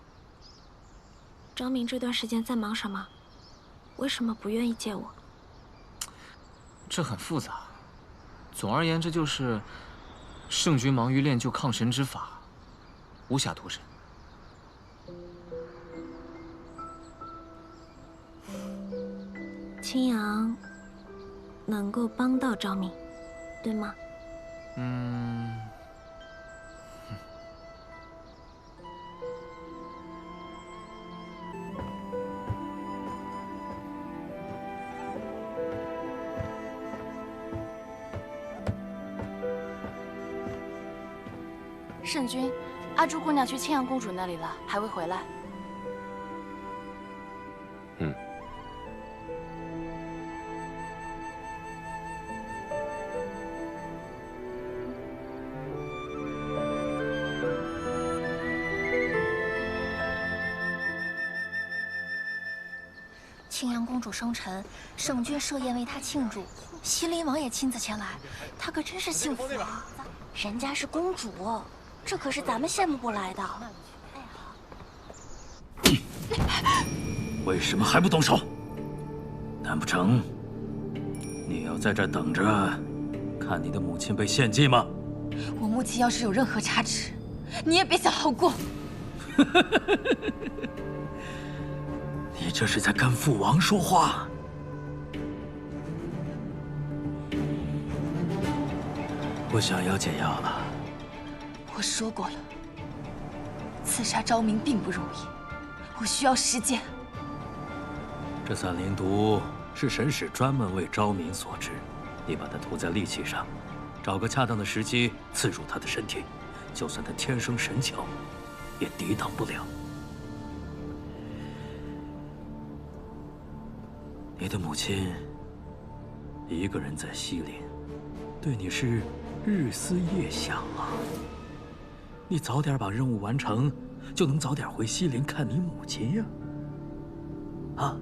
昭明这段时间在忙什么？为什么不愿意见我？这很复杂。总而言之，就是圣君忙于练就抗神之法，无暇图神。青阳能够帮到昭明，对吗？圣君，阿朱姑娘去青阳公主那里了，还未回来。青阳公主生辰，圣君设宴为她庆祝，西林王也亲自前来，她可真是幸福啊！人家是公主，这可是咱们羡慕不来的。为什么还不动手？难不成你要在这等着，看你的母亲被献祭吗？我母亲要是有任何差池，你也别想好过。你这是在跟父王说话？不想要解药了？我说过了，刺杀昭明并不容易，我需要时间。这散灵毒是神使专门为昭明所制，你把它涂在利器上，找个恰当的时机刺入他的身体，就算他天生神巧，也抵挡不了。你的母亲一个人在西林，对你是日思夜想啊。你早点把任务完成，就能早点回西林看你母亲呀。啊！